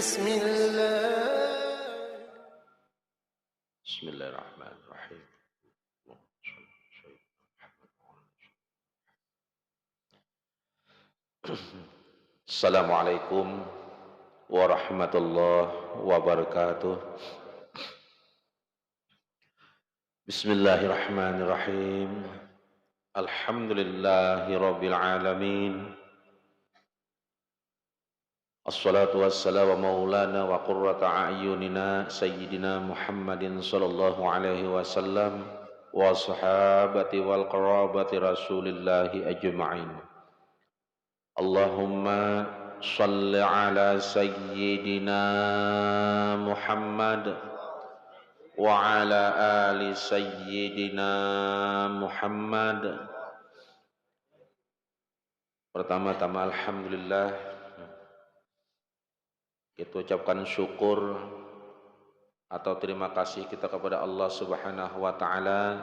Bismillahirrahmanirrahim. Assalamualaikum warahmatullahi wabarakatuh. Bismillahirrahmanirrahim. Alhamdulillahi rabbil alamin. Assalatu wassalamu maulana wa qurrata a'yunina sayyidina Muhammadin sallallahu alaihi wasallam wa sahabati wal qarabati rasulillahi ajma'in. Allahumma salli ala sayyidina Muhammad wa ala ali sayyidina Muhammad. Pertama-tama alhamdulillah, kita ucapkan syukur atau terima kasih kita kepada Allah Subhanahu wa taala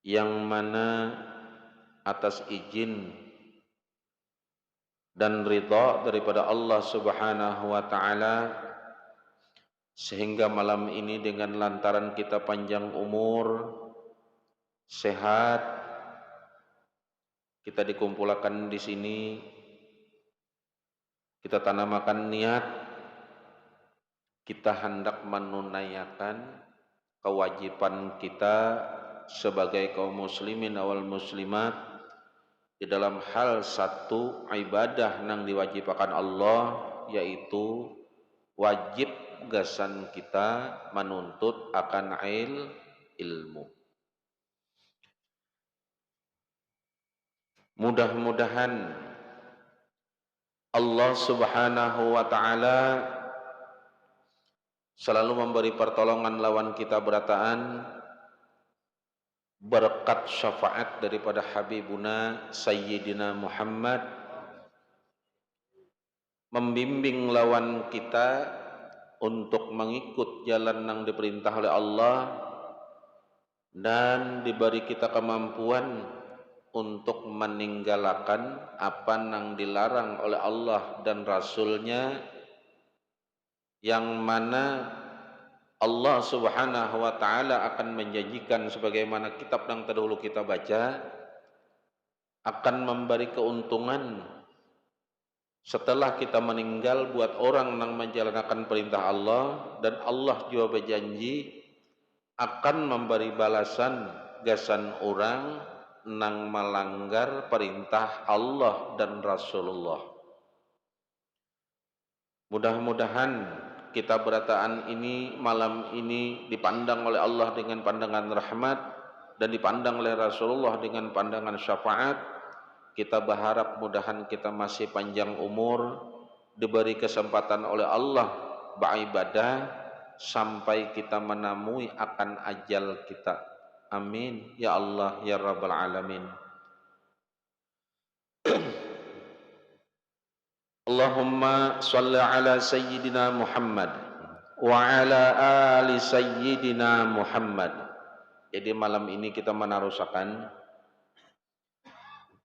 yang mana atas izin dan ridha daripada Allah Subhanahu wa taala sehingga malam ini dengan lantaran kita panjang umur, sehat, kita dikumpulkan di sini. Kita tanamakan niat, kita hendak menunaikan kewajiban kita sebagai kaum muslimin wal muslimat di dalam hal satu ibadah yang diwajibkan Allah, yaitu wajib gasan kita menuntut akan ilmu. Mudah-mudahan Allah Subhanahu wa taala selalu memberi pertolongan lawan kita berataan, berkat syafaat daripada Habibuna Sayyidina Muhammad, membimbing lawan kita untuk mengikut jalan yang diperintah oleh Allah dan diberi kita kemampuan untuk meninggalkan apa yang dilarang oleh Allah dan Rasulnya, yang mana Allah Subhanahu wa taala akan menjanjikan sebagaimana kitab yang terdahulu kita baca, akan memberi keuntungan setelah kita meninggal buat orang yang menjalankan perintah Allah, dan Allah juga berjanji akan memberi balasan gasan orang nang melanggar perintah Allah dan Rasulullah. Mudah-mudahan kita berataan ini malam ini dipandang oleh Allah dengan pandangan rahmat dan dipandang oleh Rasulullah dengan pandangan syafaat. Kita berharap mudahan kita masih panjang umur, diberi kesempatan oleh Allah beribadah sampai kita menemui akan ajal kita. Amin ya Allah ya Rabbal Alamin. Allahumma salli ala sayyidina Muhammad wa ala ali sayyidina Muhammad. Jadi malam ini kita menarusakan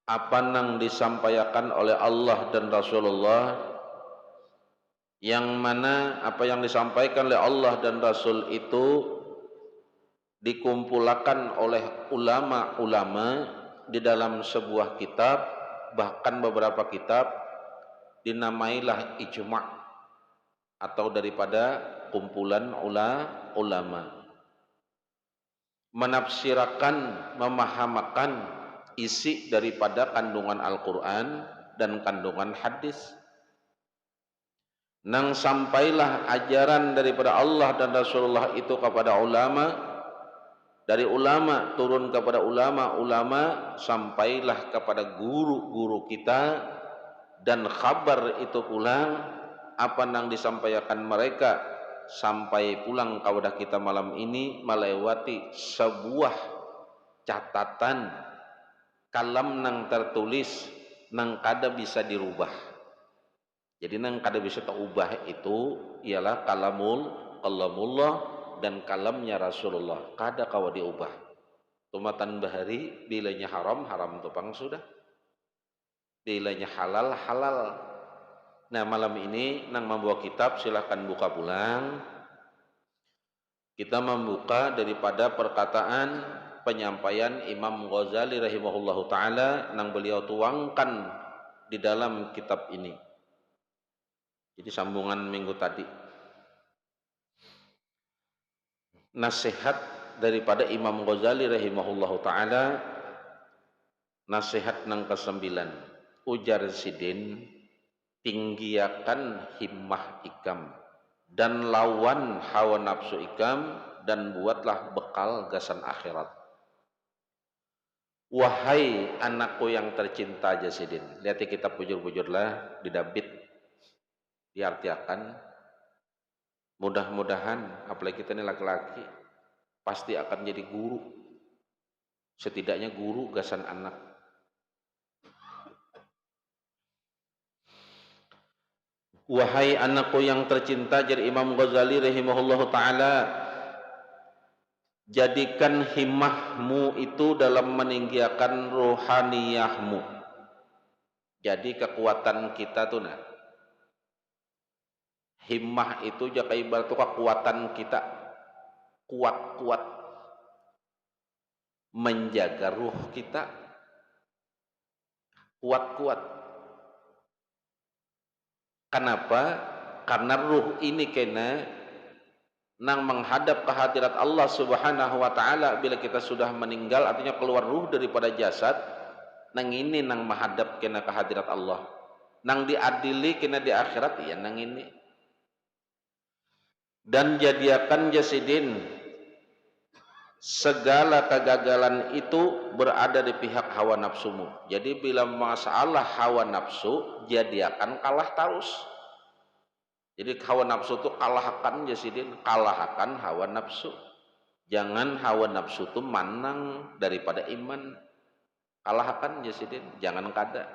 apa yang disampaikan oleh Allah dan Rasulullah, yang mana apa yang disampaikan oleh Allah dan Rasul itu dikumpulkan oleh ulama-ulama di dalam sebuah kitab, bahkan beberapa kitab dinamailah ijma' atau daripada kumpulan ulama, menafsirkan, memahamakan isi daripada kandungan Al-Quran dan kandungan hadis. Nang sampailah ajaran daripada Allah dan Rasulullah itu kepada ulama, dari ulama turun kepada ulama, sampailah kepada guru-guru kita, dan kabar itu pulang apa yang disampaikan mereka sampai pulang kepada kita malam ini melewati sebuah catatan kalam nang tertulis nang kada bisa dirubah. Jadi nang kada bisa terubah itu ialah kalamullah dan kalamnya Rasulullah, kada kawa diubah. Tumatan bahari, bilanya haram tupang sudah, bilanya halal. Nah, malam ini nang membawa kitab silahkan buka pulang. Kita membuka daripada perkataan penyampaian Imam Ghazali rahimahullahu taala nang beliau tuangkan di dalam kitab ini. Jadi sambungan minggu tadi. Nasihat daripada Imam Ghazali rahimahullahu taala, nasihat nang ke-9. Ujar Sidin, tinggiakan himmah ikam dan lawan hawa nafsu ikam dan buatlah bekal gasan akhirat. Wahai anakku yang tercinta, Jasidin. Lihat kitab bujur-bujurlah didabit, diartiakan. Mudah-mudahan apalagi kita ini laki-laki pasti akan jadi guru. Setidaknya guru gasan anak. Wahai anakku yang tercinta, jadi Imam Ghazali rahimahullahu taala, jadikan himmahmu itu dalam meninggikan rohaniyahmu. Jadi kekuatan kita tuh nah. Himmah itu jaga ibarat kekuatan kita kuat-kuat menjaga ruh kita kuat-kuat. Kenapa? Karena ruh ini kena nang menghadap ke hadirat Allah Subhanahu wa taala bila kita sudah meninggal, artinya keluar ruh daripada jasad, nang ini nang menghadap kena ke hadirat Allah. Nang diadili kena di akhirat ya nang ini. Dan jadiakan Jasidin segala kegagalan itu berada di pihak hawa nafsumu. Jadi bila masalah hawa nafsu, jadiakan kalah terus. Jadi hawa nafsu itu kalahkan Jasidin, kalahkan hawa nafsu. Jangan hawa nafsu itu manang daripada iman. Kalahkan Jasidin, jangan kada.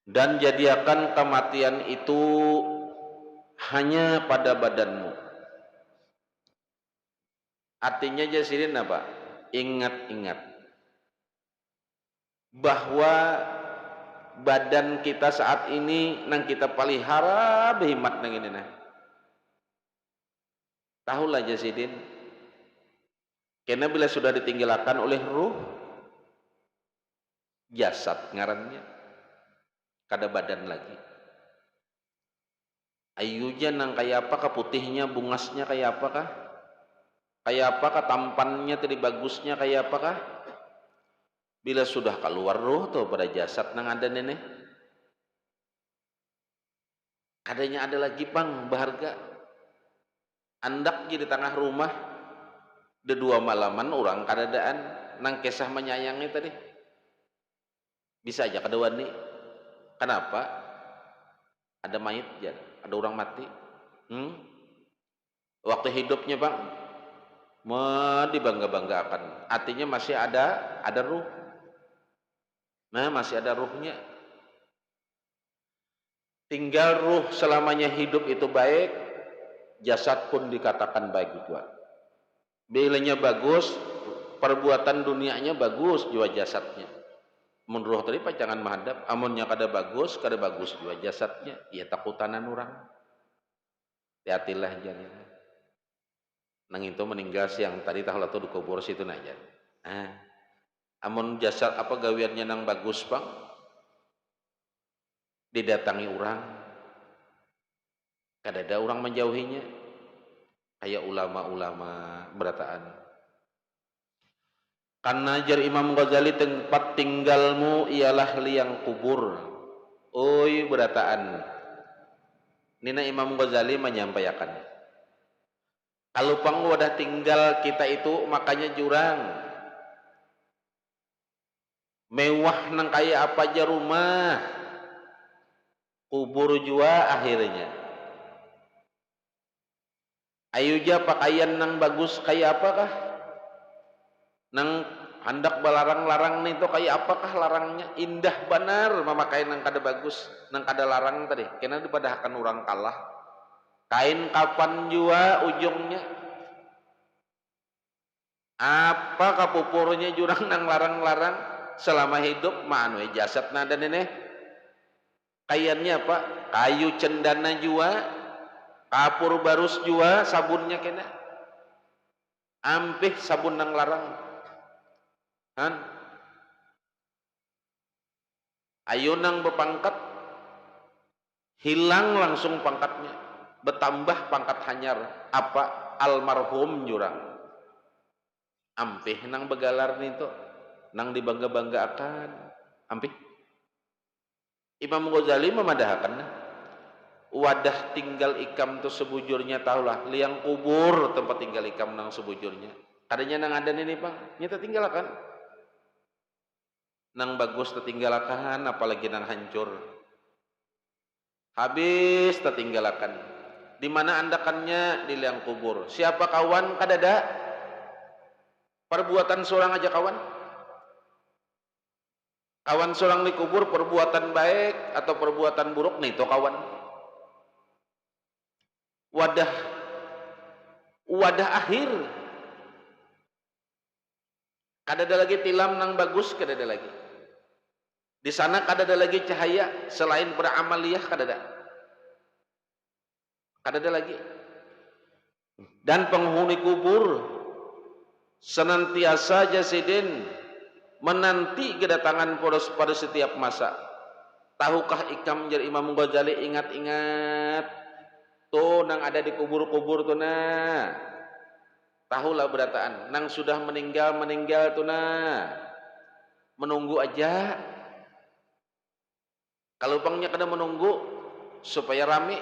Dan jadiakan kematian itu hanya pada badanmu. Artinya Jasidin apa? Ingat-ingat bahwa badan kita saat ini nang kita pelihara behimat nang ini nah. Tahulah Jasidin, karena bila sudah ditinggalkan oleh ruh, jasad ngarannya, kada badan lagi. Ayunya nang kayak apakah, putihnya, bungasnya kayak apakah? Kayak apakah tampannya tadi, bagusnya kayak apakah? Bila sudah keluar ruh tuh pada jasad nang ada nenek, kadanya ada lagi bang berharga. Andak di tengah rumah, de 2 malaman orang kadadaan nang kisah menyayangi tadi. Bisa aja kedua nih. Kenapa? Ada mayit ya, ada orang mati. Waktu hidupnya bang, dibangga-banggakan. Artinya masih ada ruh. Nah, masih ada ruhnya. Tinggal ruh selamanya hidup itu baik, jasad pun dikatakan baik juga. Bilanya bagus, perbuatan dunianya bagus juga jasadnya. Mun ruh tadi jangan menghadap, amunnya kada bagus juga jasadnya. Ya takutanan orang. Hati-hatilah jadi. Nang itu meninggal siang tadi tahulah tuh dikubur situ aja. Amun jasad apa gawiannya nang bagus bang, didatangi orang, kada ada orang menjauhinya, kayak ulama-ulama berataan. Karena jar Imam Ghazali, tempat tinggalmu ialah liang kubur. Oi berataan. Nina Imam Ghazali menyampaikan, kalau pang wadah tinggal kita itu makanya jurang. Mewah nang kaya apa aja rumah, kubur jua akhirnya. Ayo ja pakaian nang bagus kayak apakah? Nang hendak balarang-larang nih tuh kayak apakah larangnya? Indah benar memakai nang kada bagus, nang kada larang tadi. Kena dipadahakan orang kalah. Kain kapan jua ujungnya. Apa kapupurnya jurang nang larang-larang selama hidup manu jasad nada nenek. Kayannya apa? Kayu cendana jua, kapur barus jua, sabunnya kena. Ampih sabun nang larang. Han? Ayo nang bepangkat, hilang langsung pangkatnya. Bertambah pangkat hanyar. Apa? Almarhum jurang. Ampih nang begalar nito, nang dibangga-banggakan. Ampih. Imam Ghazali memadahkan wadah tinggal ikam tu sebujurnya tahulah liang kubur tempat tinggal ikam nang sebujurnya kadanya nang ada ini bang nyata tinggalkan nang bagus tertinggalakan apalagi nang hancur habis tertinggalakan di mana andakannya di liang kubur siapa kawan kadada perbuatan seorang aja kawan seorang di kubur perbuatan baik atau perbuatan buruk nih to kawan wadah akhir kadada lagi tilam nang bagus kadada lagi di sana kadada lagi cahaya selain beramaliyah kadada lagi dan penghuni kubur senantiasa jasidin menanti kedatangan pada setiap masa tahukah ikam jar Imam Ghazali ingat-ingat tuh nang ada di kubur-kubur tuh nah tahulah berataan nang sudah meninggal tuh nah menunggu aja kalau pangnya kena menunggu supaya rame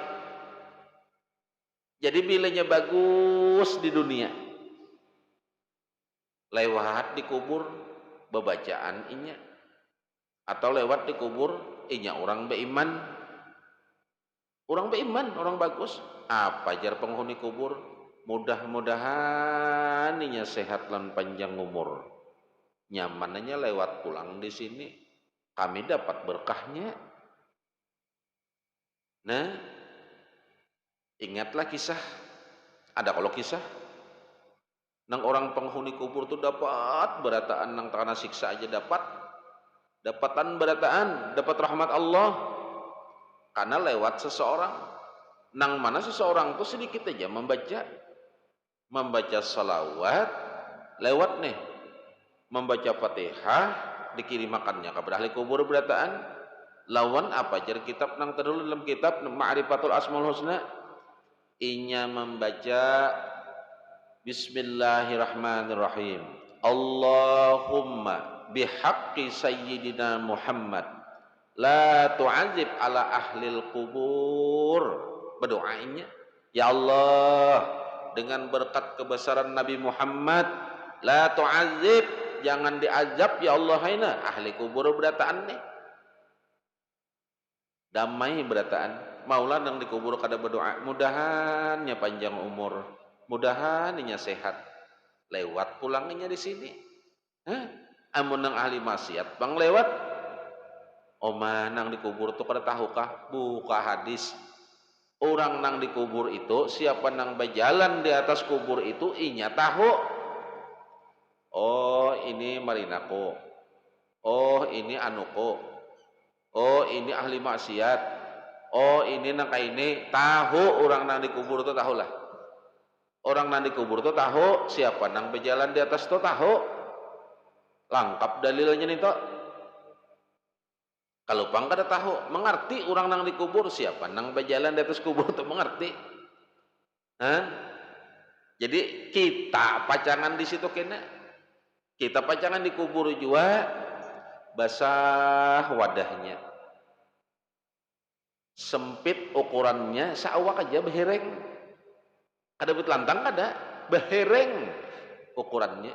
jadi bilanya bagus di dunia lewat di kubur bebacaan inya atau lewat di kubur inya orang beiman orang bagus apa jar penghuni kubur mudah-mudahan inya sehat dan panjang umur nyamannya lewat pulang di sini kami dapat berkahnya nah ingatlah kisah ada kalau kisah nang orang penghuni kubur tuh dapat berataan nang takana siksa aja dapatan berataan dapat rahmat Allah karena lewat seseorang nang mana seseorang tuh sedikit aja membaca salawat lewat nih membaca Fatihah dikirimakannya ke ahli kubur berataan lawan apa jar kitab nang terlalu dalam kitab Ma'rifatul Asmaul Husna inya membaca Bismillahirrahmanirrahim Allahumma bihaqqi sayyidina Muhammad la tu'adzib ala ahlil kubur berdoanya ya Allah dengan berkat kebesaran Nabi Muhammad la tu'adzib jangan diazab ya Allah haina ahli kubur berataan nih damai berataan maulah nang dikubur kada berdoa mudahannya panjang umur mudahan inya sehat lewat pulangnya di sini amun nang ahli maksiat bang lewat omah nang dikubur tuh kada tahukah buka hadis orang nang dikubur itu siapa nang berjalan di atas kubur itu inya tahu oh ini marinako oh ini anuko oh ini ahli maksiat oh ini nang ini tahu orang nang dikubur itu tahulah orang nang dikubur itu tahu siapa nang berjalan di atas itu tahu lengkap dalilnya nih toh kalau pang kada tahu mengerti orang nang dikubur siapa nang berjalan di atas kubur itu mengerti jadi kita pacangan di situ kena kita pacangan dikubur juga basah wadahnya sempit ukurannya seawak aja behereng kada betlantang kada behereng ukurannya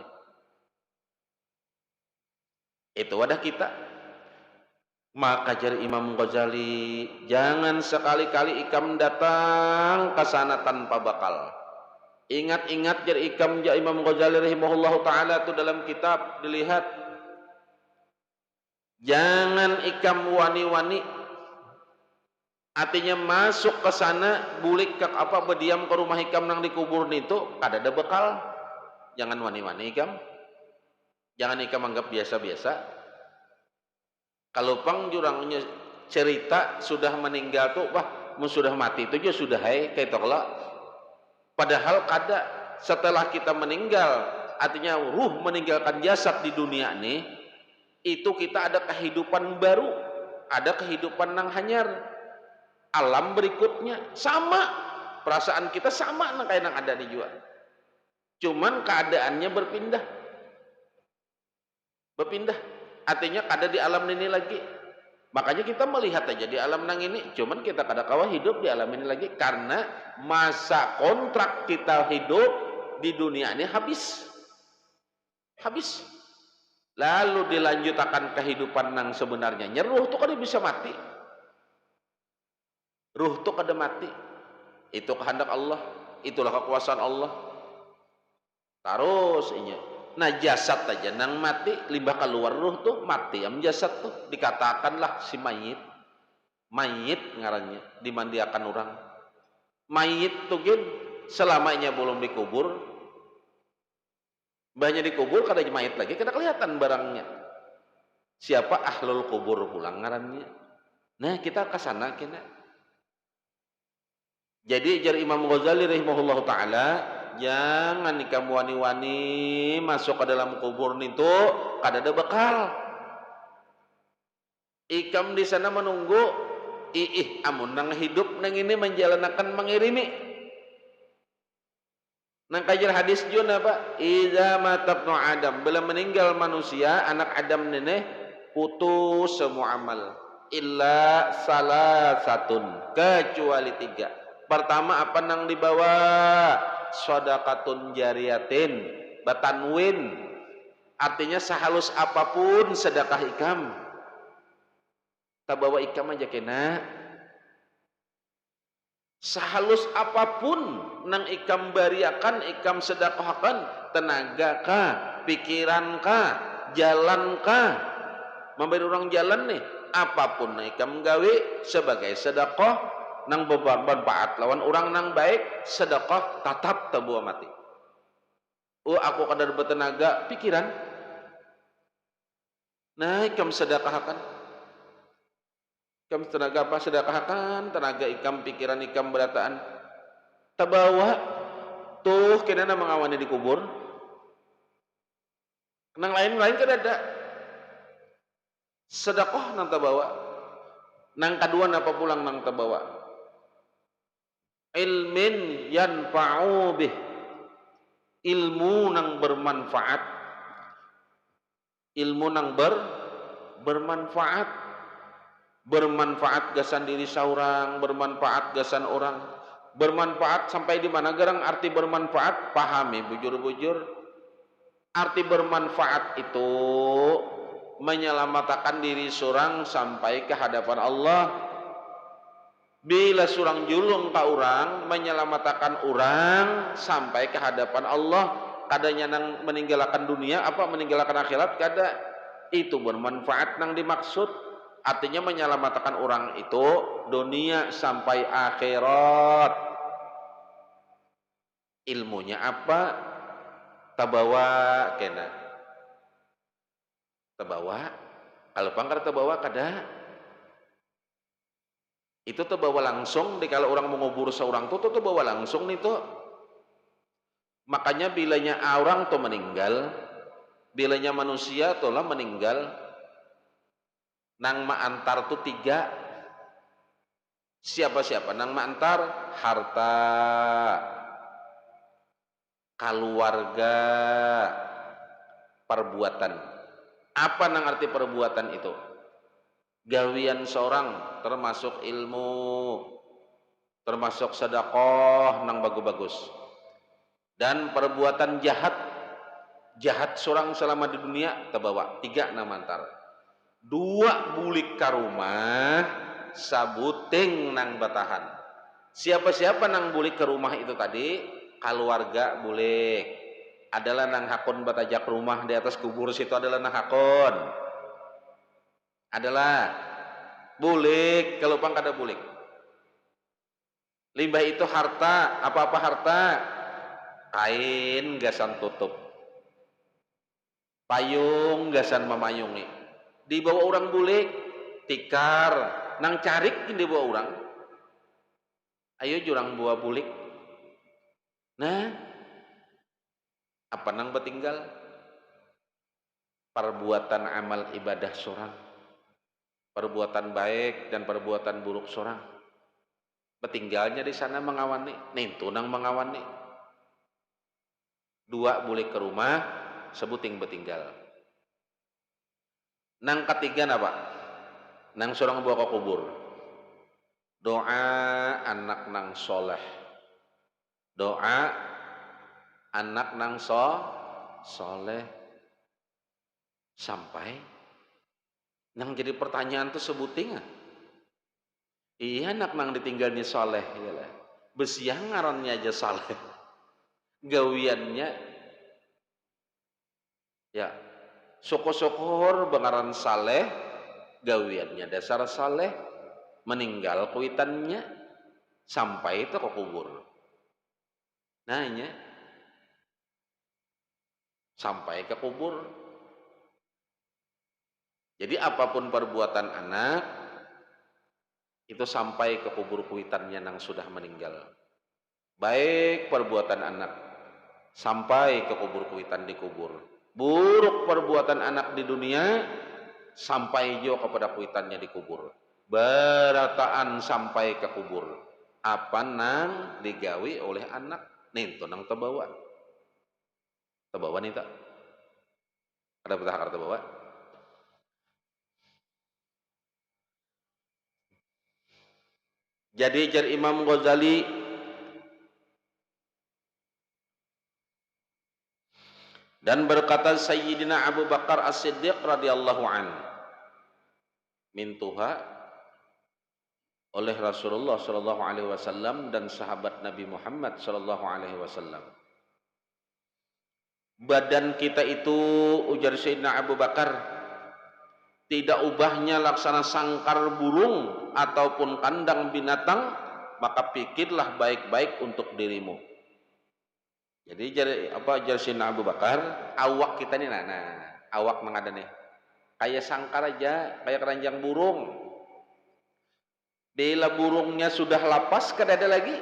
itu wadah kita maka jar Imam Ghazali jangan sekali-kali ikam datang ke sana tanpa bakal ingat-ingat jar ikam jar Imam Ghazali rahimahullahu ta'ala itu dalam kitab dilihat jangan ikam wani-wani artinya masuk ke sana bulik ke apa berdiam ke rumah ikam nang dikubur itu kada ada bekal jangan wani-wani ikam jangan ikam anggap biasa-biasa kalau pang jurangnya cerita sudah meninggal tuh, wah sudah mati itu aja sudah kayak tolak. Padahal kada setelah kita meninggal, artinya ruh meninggalkan jasad di dunia nih, itu kita ada kehidupan baru, ada kehidupan nang hanyar, alam berikutnya sama, perasaan kita sama nang kayak nang ada di jua, cuman keadaannya berpindah, artinya kada di alam ini lagi. Makanya kita melihat aja di alam nang ini, cuman kita kada kawa hidup di alam ini lagi karena masa kontrak kita hidup di dunia ini habis. Lalu dilanjutkan kehidupan nang sebenarnya. Ruh tuh kada bisa mati. Ruh tuh kada mati. Itu kehendak Allah, itulah kekuasaan Allah. Terus inya. Nah jasad aja nang mati, limbah keluar ruh tuh mati am jasad tuh, dikatakanlah si mayit ngarannya, dimandiakan orang mayit tuh gin selamanya belum dikubur, banyak dikubur kada mayit lagi, kada kelihatan barangnya. Siapa ahlul kubur pulang ngarannya. Nah kita kesana kena. Jadi jar Imam Ghazali rahimahullah taala, jangan nikam wani-wani masuk ke dalam kubur itu kada ada bekal. Ikam di sana menunggu amun nang hidup nang ini menjalankan mengirimi. Nang kajar hadis jun apa? Iza matabnu Adam, bila meninggal manusia anak Adam nene putus semua amal illa salah satun, kecuali 3. Pertama apa nang dibawa? Shadaqatun jariyatin, batanwin, artinya sehalus apapun sedekah ikam, tak bawa ikam aja kena. Sehalus apapun nang ikam bariakan, ikam sedekahkan, tenaga kah, pikiran kah, jalan kah, memberi orang jalan nih, apapun nang ikam gawe sebagai sedekah nang bermanfaat lawan orang nang baik, sedekah tatap tabuah mati. Aku kadar bertenaga pikiran, nah ikam sedekahkan, ikam tenaga apa sedekahkan, tenaga ikam, pikiran ikam berataan tabawa tuh kena mengawani di kubur. Nang lain-lain kan ada sedekah nang tabawa. Nang kedua napa pulang nang tabawa? Ilmin yanfa'u bih, ilmu nang bermanfaat, ilmu nang bermanfaat gasan diri seorang, bermanfaat gasan orang, bermanfaat sampai di mana garang arti bermanfaat, pahami bujur-bujur. Arti bermanfaat itu menyelamatkan diri seorang sampai ke hadapan Allah. Bila surang julung ka orang, menyelamatkan orang sampai ke hadapan Allah. Kadanya nang meninggalkan dunia, apa meninggalkan akhirat, kada. Itu bermanfaat nang dimaksud. Artinya menyelamatkan orang itu dunia sampai akhirat. Ilmunya apa? Tabawa kena. Tabawa. Kalau pangkar tabawa kada. Itu terbawa langsung kalau orang mengubur seorang tuh terbawa langsung nih tuh. Makanya bilanya orang tuh meninggal, bilanya manusia tuh lah meninggal, nang ma'antar tuh 3. Siapa nang ma'antar? Harta, keluarga, perbuatan. Apa nang arti perbuatan itu? Gawian seorang termasuk ilmu, termasuk sedekah nang bagus-bagus, dan perbuatan jahat seorang selama di dunia terbawa 3 nang mantar. 2 bulik ka rumah, sabuting nang batahan. Siapa nang bulik ke rumah itu tadi? Keluarga bulik, adalah nang hakon batajak rumah di atas kubur situ, adalah nang hakon, adalah bulik. Kalau pang kada bulik, limbah itu harta. Apa harta? Kain gasan tutup, payung gasan memayungi. Dibawa orang bulik, tikar, nang carik di bawa orang. Ayo jurang buah bulik. Nah, apa nang betinggal? Perbuatan amal ibadah sorang, perbuatan baik dan perbuatan buruk sorang. Betinggalnya di sana mengawani, nintu nang mengawani. Dua boleh ke rumah, sebuting betinggal. Nang ketiga apa? Nang sorang bawa ke kubur. Doa anak nang soleh. Doa anak nang soleh. Sampai nang jadi pertanyaan tuh sebuting. Iya anak nang ditinggalnya soleh. Iyalah. Besiang ngarannya aja soleh. Gawiannya ya syukur-syukur bengaran saleh, gawiannya dasar saleh, meninggal kuitannya sampai itu ke kubur. Nanya sampai ke kubur. Jadi apapun perbuatan anak itu sampai ke kubur kuitannya yang sudah meninggal. Baik perbuatan anak sampai ke kubur kuitan di kubur. Buruk perbuatan anak di dunia sampai jo kepada kuitannya di kubur. Berataan sampai ke kubur. Apa nang digawi oleh anak ninto nang terbawa. Terbawa nih tak? Ada betah terbawa? Jadi jar Imam Ghazali dan berkata Sayyidina Abu Bakar As-Siddiq radhiyallahu an mintuha oleh Rasulullah sallallahu alaihi wasallam dan sahabat Nabi Muhammad sallallahu alaihi wasallam. Badan kita itu ujar Sayyidina Abu Bakar tidak ubahnya laksana sangkar burung ataupun kandang binatang, maka pikirlah baik-baik untuk dirimu. Jadi jar Sayyidina Abu Bakar, awak kita nih awak nang ada nih. Kayak sangkar aja, kayak keranjang burung. Bila burungnya sudah lapas, kada ada lagi.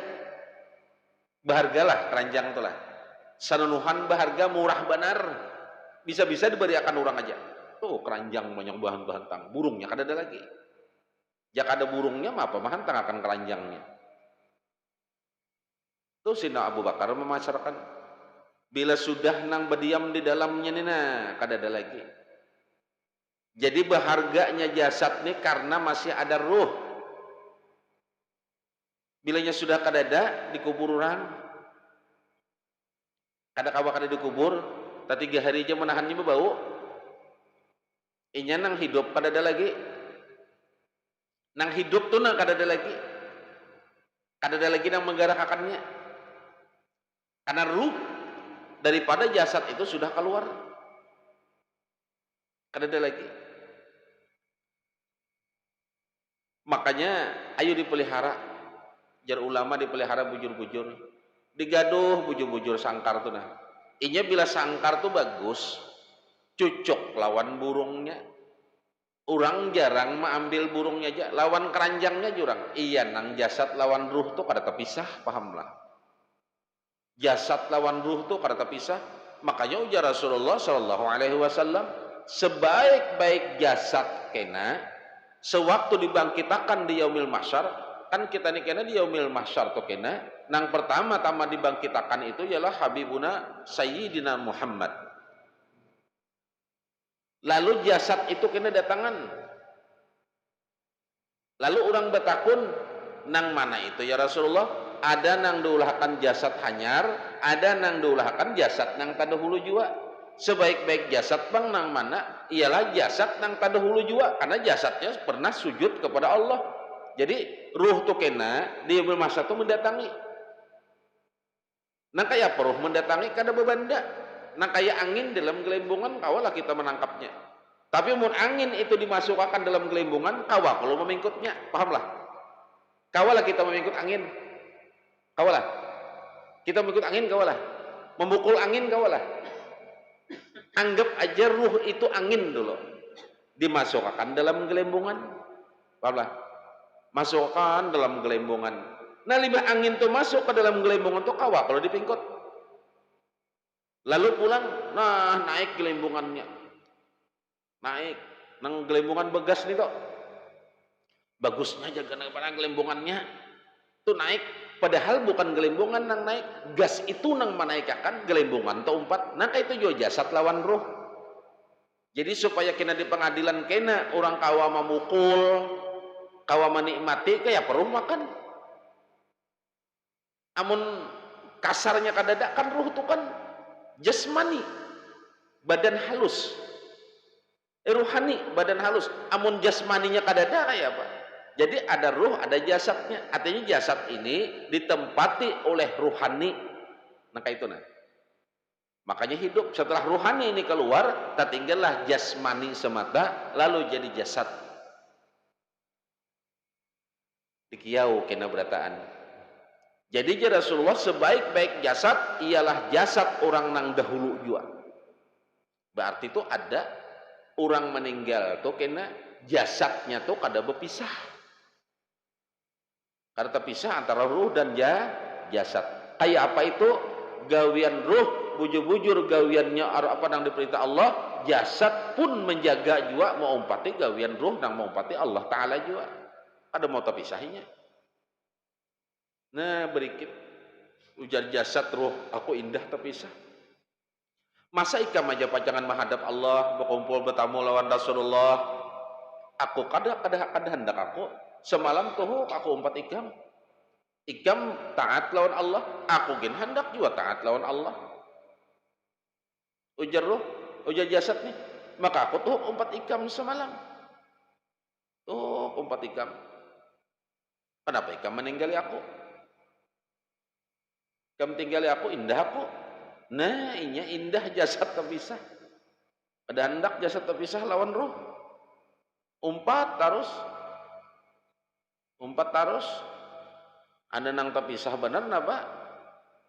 Berhargalah keranjang itulah. Sanunuhan berharga murah benar. Bisa-bisa diberiakan orang aja. Tuh keranjang banyak bahan-bahan tang. Burungnya kada ada lagi. Jak ada burungnya mah apa bahan tang akan keranjangnya. Tuh Sayyidina Abu Bakar memasarkan. Bila sudah nang berdiam di dalamnya nih kada ada lagi. Jadi berharganya jasad nih karena masih ada ruh. Bilanya sudah kada ada dikubur orang. Kada kawa kada dikubur, tak 3 hari aja menahannya berbau. Inya nang hidup kada ada lagi. Nang hidup tuh nang kada ada lagi. Kada ada lagi nang menggerakkannya. Karena ruh daripada jasad itu sudah keluar. Kada ada lagi. Makanya ayo dipelihara. Jar ulama dipelihara bujur-bujur. Digaduh bujur-bujur sangkar tuh nah. Inya bila sangkar tuh bagus, cucuk lawan burungnya. Orang jarang mengambil burungnya aja, lawan keranjangnya jurang. Iya nang jasad lawan ruh tuh kada terpisah, pahamlah. Jasad lawan ruh tuh kada terpisah. Makanya ujar Rasulullah sallallahu alaihi wasallam, sebaik-baik jasad kena sewaktu dibangkitakan di yaumil mahsyar, kan kita nih kena di yaumil mahsyar tuh kena nang pertama-tama dibangkitakan itu ialah Habibuna Sayyidina Muhammad. Lalu jasad itu kena datangan. Lalu orang bertakun nang mana itu ya Rasulullah? Ada nang diulahkan jasad hanyar, ada nang diulahkan jasad nang tadahulu jua. Sebaik-baik jasad bang nang mana? Ialah jasad nang tadahulu jua, karena jasadnya pernah sujud kepada Allah. Jadi ruh tuh kena di masa tuh mendatangi. Nang kayak peruh mendatangi kada bebanda. Nang kayak angin dalam gelembungan kawalah kita menangkapnya. Tapi mun angin itu dimasukkan dalam gelembungan, kawa kalau memingkutnya, pahamlah. Kawalah kita memingkut angin. Kawalah. Kita memikut angin kawalah. Memukul angin kawalah. Anggap aja ruh itu angin dulu. Dimasukkan dalam gelembungan. Pahamlah. masukkan dalam gelembungan. Nah, limbah angin tuh masuk ke dalam gelembungan tuh kawa kalau dipingkot. Lalu pulang, nah naik gelembungannya. Naik nang gelembungan begas nih toh. Bagusnya jaga pada gelembungannya tuh naik, padahal bukan gelembungan nang naik, gas itu nang menaikkan gelembungan tuh umpat. Nah itu juga jasad lawan roh. Jadi supaya kena di pengadilan kena orang kawa memukul, kawa menikmati kayak perlu makan. Amun kasarnya kadada kan ruh itu kan jasmani, badan halus. Ruhani, badan halus. Amun jasmaninya kadada kayak apa? Jadi ada ruh, ada jasadnya. Artinya jasad ini ditempati oleh ruhani. Nah kayak itu nah. Makanya hidup setelah ruhani ini keluar, tak tinggallah jasmani semata, lalu jadi jasad. Dikiau kena berataan. Jadi Rasulullah sebaik-baik jasad ialah jasad orang nang dahulu jua. Berarti itu ada orang meninggal tuh kena jasadnya tuh kada berpisah. Kada terpisah antara ruh dan jasad. Kayak apa itu? Gawian ruh, bujur-bujur gawiannya apa nang diperintah Allah, jasad pun menjaga jua mau umpati gawian ruh nang mau umpati Allah Ta'ala jua. Ada mau terpisahnya. Nah berikit ujar jasad ruh aku indah terpisah. Masa ikam aja pacangan menghadap Allah berkumpul bertamu lawan Rasulullah. Aku kada hendak aku semalam tuh aku umpat ikam taat lawan Allah, aku gen hendak juga taat lawan Allah. Ujar ruh, ujar jasad nih, maka aku tuh umpat ikam semalam. Tuh umpat ikam. Kenapa ikam meninggali aku? Ikam tinggali aku indah aku. Nah, inya indah jasad terpisah. Ada hendak jasad terpisah lawan ruh. Umpat terus. Ada nang terpisah benar napa?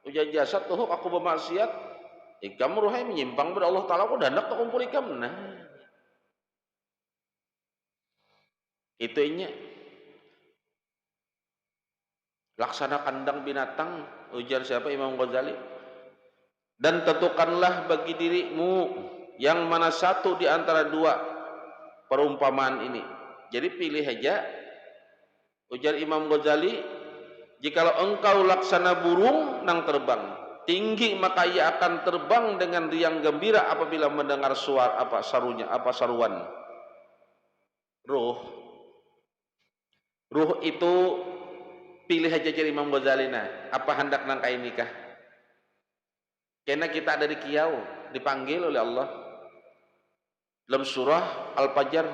Ujar jasad tuh aku bermaksiat. Ikam ruhai menyimpang pada Allah Ta'ala. Aku hendak tak kumpul ikam. Nah, itu inya. Laksana kandang binatang. Ujar siapa? Imam Ghazali. Dan tentukanlah bagi dirimu yang mana satu di antara dua perumpamaan ini. Jadi pilih aja. Ujar Imam Ghazali, jikalau engkau laksana burung nang terbang tinggi, maka ia akan terbang dengan riang gembira apabila mendengar suara saruan. Ruh itu pilih aja jadi Imam Ghazali. Nah, apa hendak nang kai nikah? Karena kita ada di kiau, dipanggil oleh Allah dalam surah Al-Fajr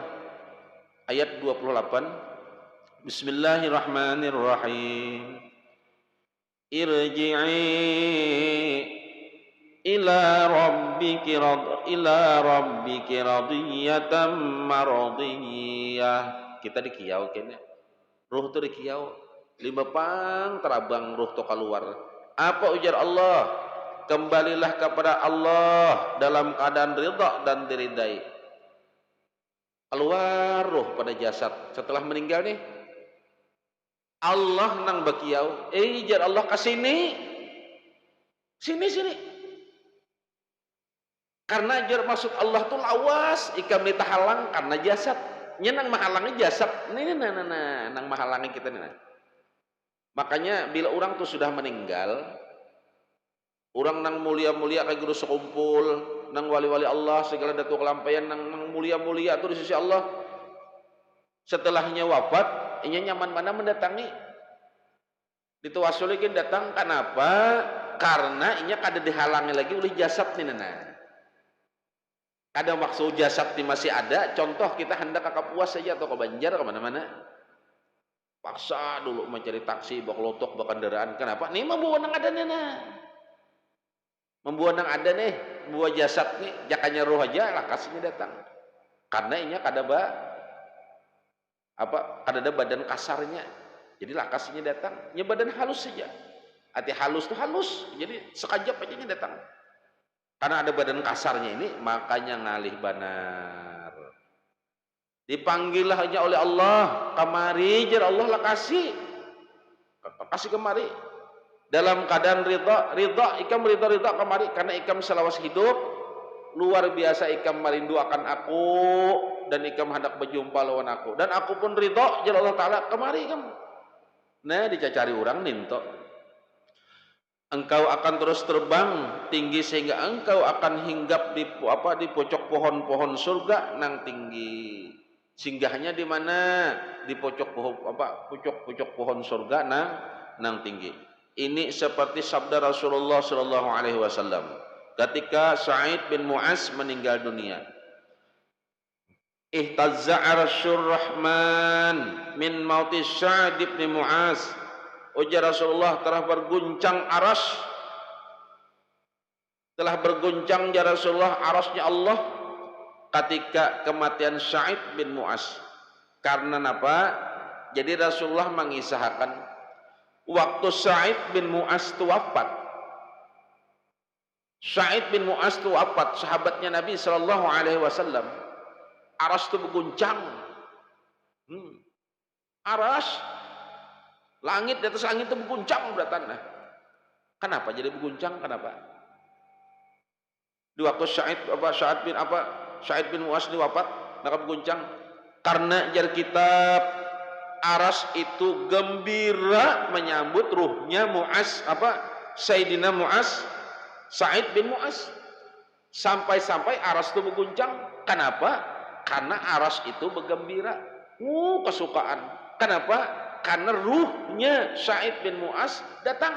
ayat 28. Bismillahirrahmanirrahim. Irji'i ila rabbiki radiyatan maradiyah. Kita di kiau kene. Ruh tu di kiau. Lima pang terabang ruh tu keluar. Apa ujar Allah? Kembalilah kepada Allah dalam keadaan ridha dan diridai. Keluar ruh pada jasad setelah meninggal nih. Allah nang bakiau, jar Allah ke sini. Sini. Karena jar maksud Allah tuh lawas, ikam ditahalang karena jasad. Nang menghalangi jasad. Nang menghalangi kita nih. Makanya bila orang tuh sudah meninggal, orang nang mulia-mulia kayak guru sekumpul, nang wali-wali Allah segala datu kelampaian nang mulia-mulia tuh di sisi Allah. Setelahnya wafat, inya nyaman mana mendatangi. Ditawasulikin datang kenapa? Karena inya kada dihalangi lagi oleh jasad nih nana. Kada maksud jasad nih masih ada. Contoh kita hendak ke Kapuas saja atau ke Banjar kemana-mana. Paksa dulu mencari taksi, bawa lotok, bawa kendaraan. Kenapa? Nih membawa nang ada nih nah. Membuat nang ada nih, membuat jasad nih, jakanya roh aja lakas ini datang. Karena inya kada ada badan kasarnya. Jadi lakas ini datang. Nya badan halus saja. Hati halus tuh halus. Jadi sekejap aja ini datang. Karena ada badan kasarnya ini, makanya ngalih banar. Dipanggillah hanya oleh Allah, kamari jar Allah lah kasih kemari. Dalam keadaan ridha ikam ridha kemari, karena ikam selawas hidup luar biasa ikam merindu akan aku dan ikam hendak berjumpa lawan aku, dan aku pun ridha jar Allah taala kemari ikam. Nah dicacari orang ninto. Engkau akan terus terbang tinggi sehingga engkau akan hinggap di pojok pohon-pohon surga nang tinggi. Singgahnya di mana? Di pojok pohon surga nang tinggi. Ini seperti sabda Rasulullah sallallahu alaihi wasallam ketika Sa'id bin Mu'az meninggal dunia. Ihtazza 'arsyur rahman min mauti Sa'id bin Mu'az. Ujar Rasulullah, telah berguncang ya Rasulullah arasnya Allah ketika kematian Sa'id bin Mu'az. Karena apa? Jadi Rasulullah mengisahkan waktu Sa'id bin Mu'az itu wafat. Sa'id bin Mu'az itu wafat, sahabatnya Nabi sallallahu alaihi wasallam. Aras itu berguncang. Aras, langit di atas langit itu berguncang beratan. Kenapa jadi berguncang? Kenapa? Di waktu Sa'id bin Mu'az ini wafat, maka berguncang. Karena jar kitab Aras itu gembira menyambut ruhnya Sayyidina Mu'az, Sa'id bin Mu'az. Sampai-sampai Aras itu berguncang. Kenapa? Karena Aras itu bergembira. Kesukaan. Kenapa? Karena ruhnya Sa'id bin Mu'az datang.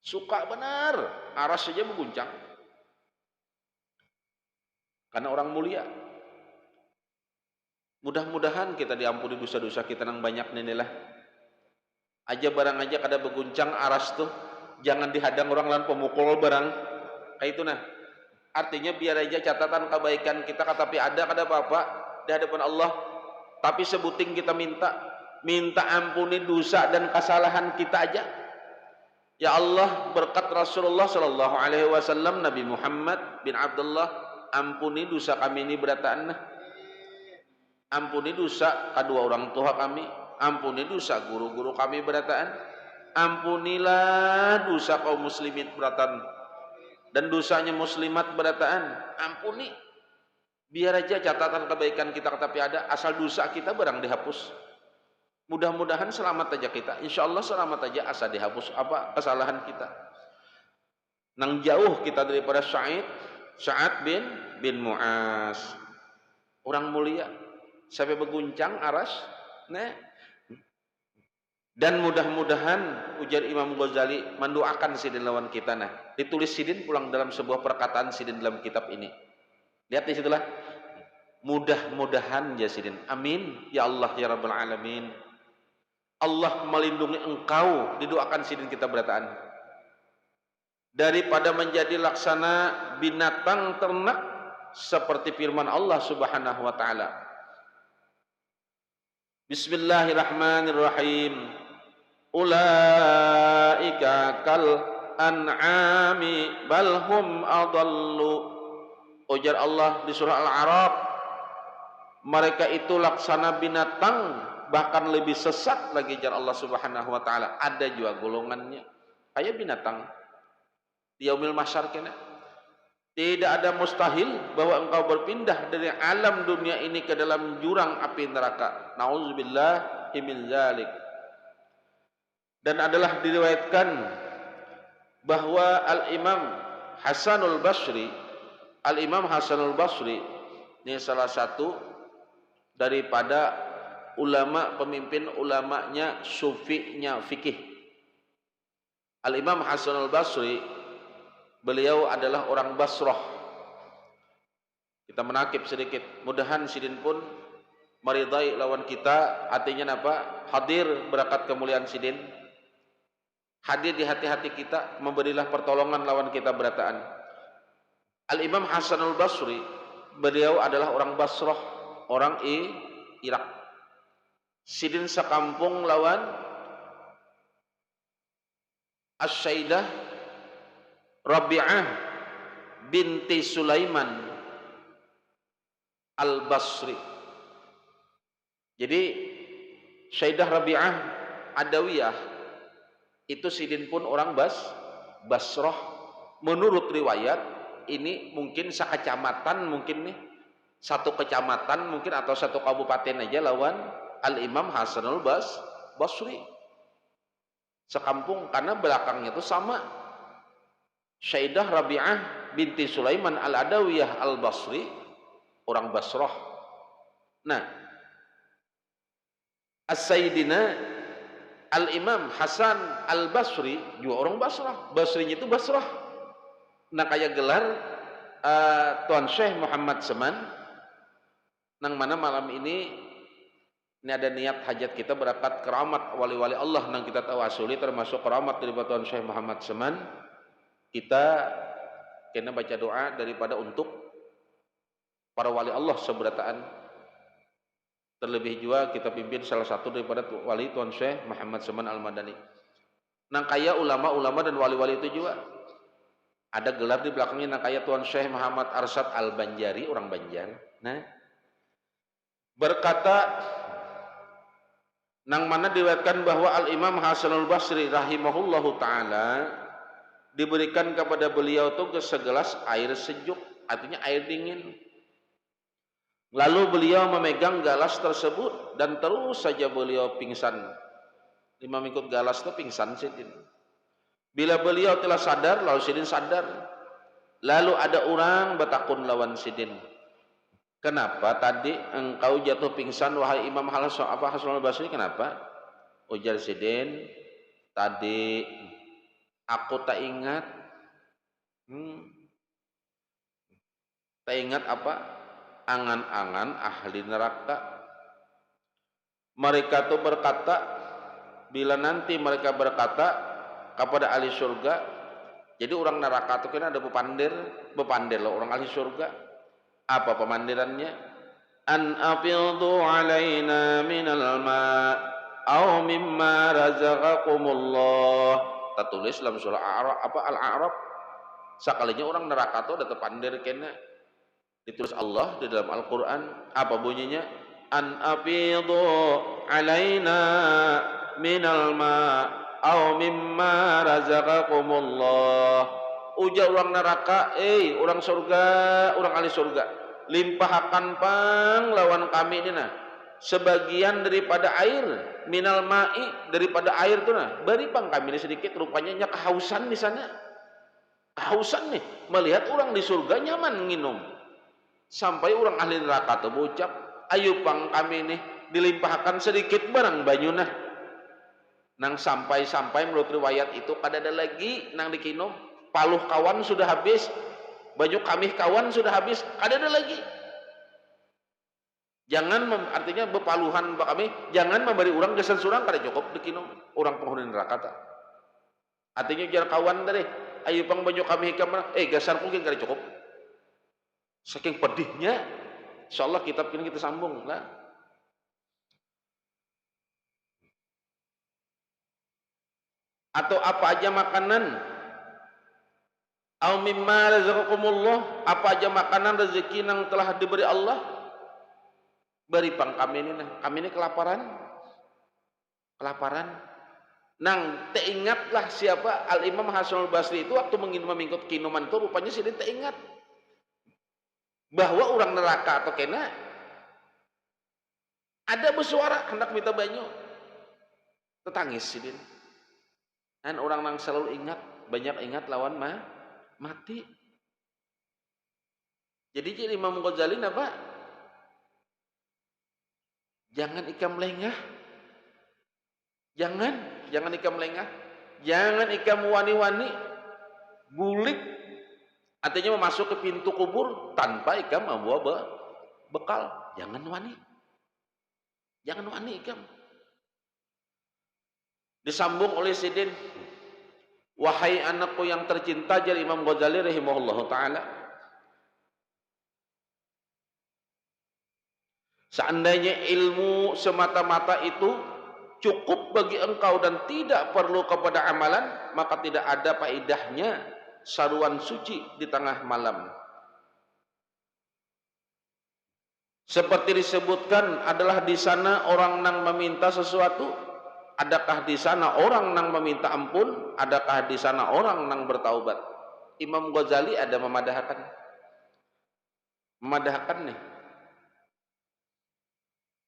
Suka benar. Aras saja berguncang. Karena orang mulia. Mudah-mudahan kita diampuni dosa-dosa kita nang banyak inilah. Aja barang aja kada berguncang aras tuh, jangan dihadang orang lain pemukul barang. Kayak itu nah. Artinya biar aja catatan kebaikan kita tapi ada kada apa-apa di hadapan Allah. Tapi sebuting kita minta ampuni dosa dan kesalahan kita aja. Ya Allah, berkat Rasulullah sallallahu alaihi wasallam, Nabi Muhammad bin Abdullah, ampuni dosa kami ini berataan. Ampuni dosa kedua orang tua kami, ampuni dosa guru-guru kami berataan, ampunilah dosa kaum muslimin berataan dan dosanya muslimat berataan, ampuni. Biar aja catatan kebaikan kita tapi ada, asal dosa kita barang dihapus. Mudah-mudahan selamat aja kita, insya Allah selamat aja asal dihapus kesalahan kita. Nang jauh kita daripada Sa'ad bin Mu'az, orang mulia. Sampai berguncang aras, nah. Dan mudah-mudahan ujar Imam Ghazali mendoakan sidin lawan kita nah. Ditulis sidin pulang dalam sebuah perkataan sidin dalam kitab ini. Lihat di situlah. Mudah-mudahan ya sidin. Amin ya Allah ya Rabbal alamin. Allah melindungi engkau, didoakan sidin kita berataan. Daripada menjadi laksana binatang ternak seperti firman Allah Subhanahu wa taala. Bismillahirrahmanirrahim. Ulaika kal an'ami bal hum adallu. Ujar Allah di surah Al-A'raf, mereka itu laksana binatang, bahkan lebih sesat lagi jar Allah Subhanahu wa taala. Ada juga golongannya kayak binatang di yaumil mahsyar kena. Tidak ada mustahil bahwa engkau berpindah dari alam dunia ini ke dalam jurang api neraka. Nauzubillahi min dzalik. Dan adalah diriwayatkan bahwa Al-Imam Hasanul Basri ini salah satu daripada ulama, pemimpin ulamanya sufinya fikih. Al-Imam Hasanul Basri, beliau adalah orang Basrah. Kita menakib sedikit. Mudahan sidin pun meridai lawan kita. Artinya apa? Hadir berkat kemuliaan sidin. Hadir di hati-hati kita. Memberilah pertolongan lawan kita berataan. Al-Imam Hasanul Basri, beliau adalah orang Basrah, orang Irak. Sidin sekampung lawan As-Saidah Rabi'ah binti Sulaiman. Al-Basri. Jadi Sayyidah Rabi'ah Adawiyah itu sidin pun orang Basrah. Menurut riwayat ini mungkin sekecamatan, mungkin nih satu kecamatan mungkin atau satu kabupaten aja lawan Al-Imam Hasanul Basri. Sekampung, karena belakangnya itu sama. Sayyidah Rabi'ah binti Sulaiman Al-Adawiyah Al-Basri, orang Basrah. Nah, As-Sayyidina Al-Imam Hasan Al-Basri juga orang Basrah. Basrinya itu Basrah. Nah, kayak gelar Tuan Syekh Muhammad Seman, nang mana malam ini ada niat hajat kita berangkat keramat wali-wali Allah nang kita tawasuli, termasuk keramat dari Tuan Syekh Muhammad Seman. Kita kena baca doa daripada untuk para wali Allah seberataan. Terlebih juga kita pimpin salah satu daripada wali Tuan Syekh Muhammad Seman Al-Madani. Nang kaya ulama-ulama dan wali-wali itu juga ada gelar di belakangnya, nang kaya Tuan Syekh Muhammad Arsyad Al-Banjari, orang Banjar. Nah, berkata nang mana diriwayatkan bahwa Al-Imam Hasanul Basri rahimahullahu ta'ala diberikan kepada beliau itu segelas air sejuk, artinya air dingin. Lalu beliau memegang galas tersebut dan terus saja beliau pingsan. 5 minggu galas itu pingsan sidin. Bila beliau telah sadar, lalu sidin sadar. Lalu ada orang bertakun lawan sidin, kenapa tadi engkau jatuh pingsan wahai Imam Hasanul Basri? Kenapa? Ujar sidin, tadi aku tak ingat. Tak ingat apa? Angan-angan ahli neraka. Mereka tuh berkata, bila nanti mereka berkata kepada ahli surga, jadi orang neraka tuh kan ada bepandir loh orang ahli surga. Apa pemandirannya? An afidhu alaina minal ma' aw mimma razaqakumullah. Tertulis dalam surah Al-A'raf. Sekalinya orang neraka tuh ada tepandir kena. Ditulis Allah di dalam Al-Quran. Apa bunyinya? An afidhu alaina minal ma' aw mimma razaqakumullah. Ujar orang neraka, orang surga, orang ahli surga, limpahkan pang lawan kami ini nah sebagian daripada air, minal ma'i, daripada air tuh nah, beri pang kami ini sedikit. Rupanya nya kehausan di sana, kehausan nih melihat orang di surga nyaman nginum. Sampai orang ahli neraka tuh berucap, ayo pang kami ini dilimpahkan sedikit barang banyuna. Nang sampai menurut riwayat itu kada ada lagi nang dikinum. Paluh kawan sudah habis, baju kamih kawan sudah habis, kada ada lagi. Jangan artinya bepaluhan kami, jangan memberi orang gesan surang kada cukup dikinum orang penghuni neraka ta. Artinya jar kawan tadi, ayo pang baju kamih kamar, gesan mungkin kada cukup. Saking pedihnya, insyaallah kitab ini kita sambung lah. Atau apa aja makanan, au mimma razaqakumullah, apa aja makanan rezeki yang telah diberi Allah, beri pang kami ini nah. Kami ini kelaparan nang teringatlah siapa Al-Imam Hasanul Basri itu waktu mengingkut kinuman itu, rupanya sidin teringat bahwa orang neraka atau kena ada bersuara hendak minta banyu, tetangis sidin. Dan orang nang selalu ingat, banyak ingat lawan mati. Jadi Imam Ghazali apa? Jangan ikam lengah. Jangan ikam lengah. Jangan ikam wani-wani. Bulik. Artinya masuk ke pintu kubur tanpa ikam membawa bekal. Jangan wani. Jangan wani ikam. Disambung oleh sidin, wahai anakku yang tercinta, jar Imam Ghazali rahimahullahu ta'ala, seandainya ilmu semata-mata itu cukup bagi engkau dan tidak perlu kepada amalan, maka tidak ada faedahnya saruan suci di tengah malam. Seperti disebutkan adalah di sana orang nang meminta sesuatu, adakah di sana orang nang meminta ampun, adakah di sana orang nang bertaubat. Imam Ghazali ada memadahkan nih.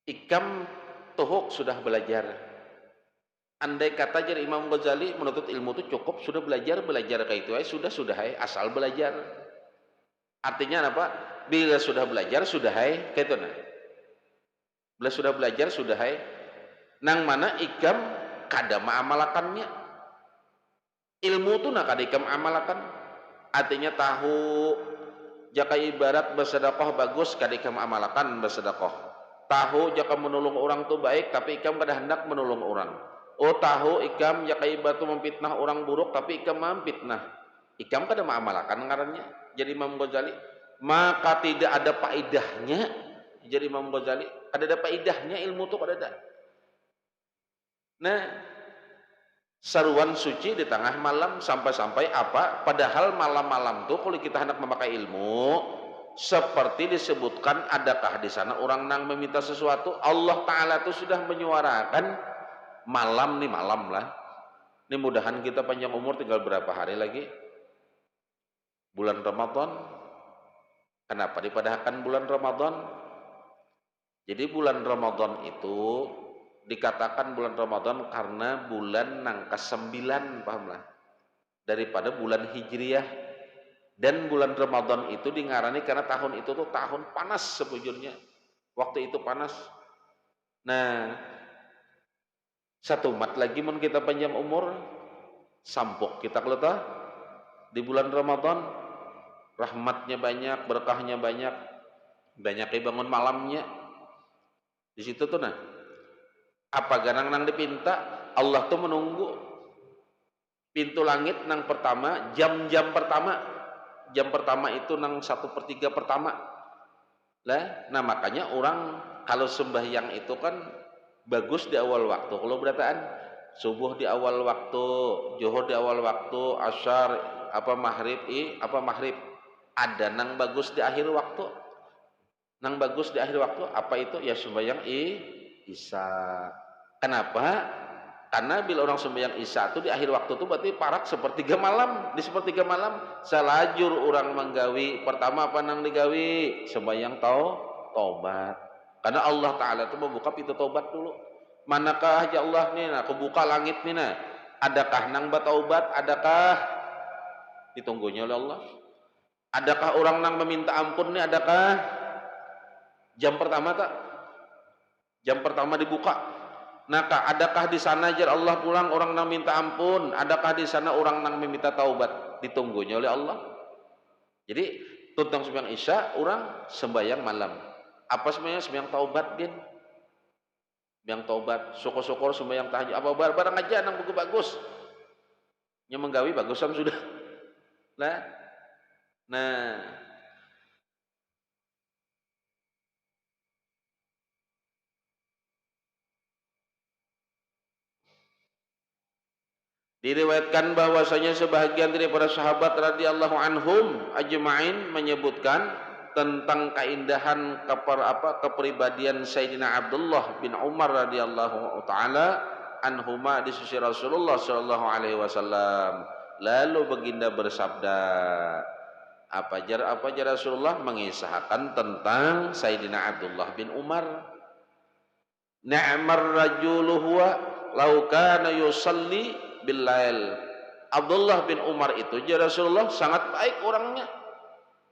Ikam Tuhuk sudah belajar. Andai kata jadi Imam Ghazali menuntut ilmu itu cukup sudah belajar kayak itu sudah asal belajar. Artinya apa? Bila sudah belajar sudah kayak itu nah. Bila sudah belajar sudah nang mana ikam kada maamalakannya. Ilmu tu nak kada ikam amalakan. Artinya tahu jaka ibarat bersedekah bagus kada ikam amalakan bersedekah. Tahu jaka menolong orang tu baik tapi ikam kada hendak menolong orang. Oh tahu ikam jaka ibarat tu memfitnah orang buruk tapi ikam memfitnah. Ikam kada maamalakan ngarannya. Jadi Imam Ghazali maka tidak ada faedahnya. Jadi Imam Ghazali kada ada faedahnya ilmu tu kada ada. Nah, seruan suci di tengah malam sampai-sampai apa? Padahal malam-malam tuh kalau kita hendak memakai ilmu, seperti disebutkan adakah di sana orang nang meminta sesuatu? Allah Ta'ala tuh sudah menyuarakan malam nih malam lah. Ini mudahan kita panjang umur tinggal berapa hari lagi? Bulan Ramadan. Kenapa dipadahkan bulan Ramadan? Jadi bulan Ramadan itu dikatakan bulan Ramadan karena bulan nang ke-9, pahamlah, daripada bulan Hijriah. Dan bulan Ramadan itu dingarani karena tahun itu tuh tahun panas sebujurnya. Waktu itu panas. Nah, satu mat lagi mun kita panjang umur, sampuk kita keleta di bulan Ramadan, rahmatnya banyak, berkahnya banyak, banyaknya bangun malamnya. Di situ tuh nah apa ganang nang dipinta Allah tuh menunggu pintu langit nang pertama jam-jam pertama itu nang 1/3 pertama lah. Nah makanya orang kalau sembahyang itu kan bagus di awal waktu. Kalau berataan subuh di awal waktu, zuhur di awal waktu, asyar maghrib ada nang bagus di akhir waktu. Nang bagus di akhir waktu apa itu? Ya sembahyang Isya. Kenapa? Karena bila orang sembahyang Isya itu di akhir waktu itu berarti parak sepertiga malam. Di sepertiga malam salajur orang menggawi. Pertama apa nang digawi? Sembahyang taubat. Karena Allah Ta'ala itu membuka pintu taubat dulu. Manakah ya Allah nih, nah, aku buka langit nih nah. Adakah nang bertaubat? Adakah ditunggunya oleh Allah? Adakah orang nang meminta ampun nih? Adakah jam pertama tak? Jam pertama dibuka. Nah, adakah di sana jar Allah pulang orang nang minta ampun? Adakah di sana orang nang meminta taubat? Ditunggunya oleh Allah. Jadi tentang sembahyang Isya orang sembahyang malam. Apa sebenarnya sembahyang taubat bin? Sembahyang taubat, syukur-syukur sembahyang tahajud. Apa barang aja nang bagus. Nya menggawi bagusan sudah. Nah, diriwayatkan bahwasanya sebahagian daripada sahabat radhiyallahu anhum ajma'in menyebutkan tentang keindahan kepribadian Sayyidina Abdullah bin Umar radhiyallahu taala anhuma di sisi Rasulullah sallallahu alaihi wasallam. Lalu baginda bersabda, apa jar Rasulullah mengisahkan tentang Sayyidina Abdullah bin Umar. Ni'mar rajulu huwa law kana yusalli billail. Abdullah bin Umar itu ya Rasulullah sangat baik orangnya.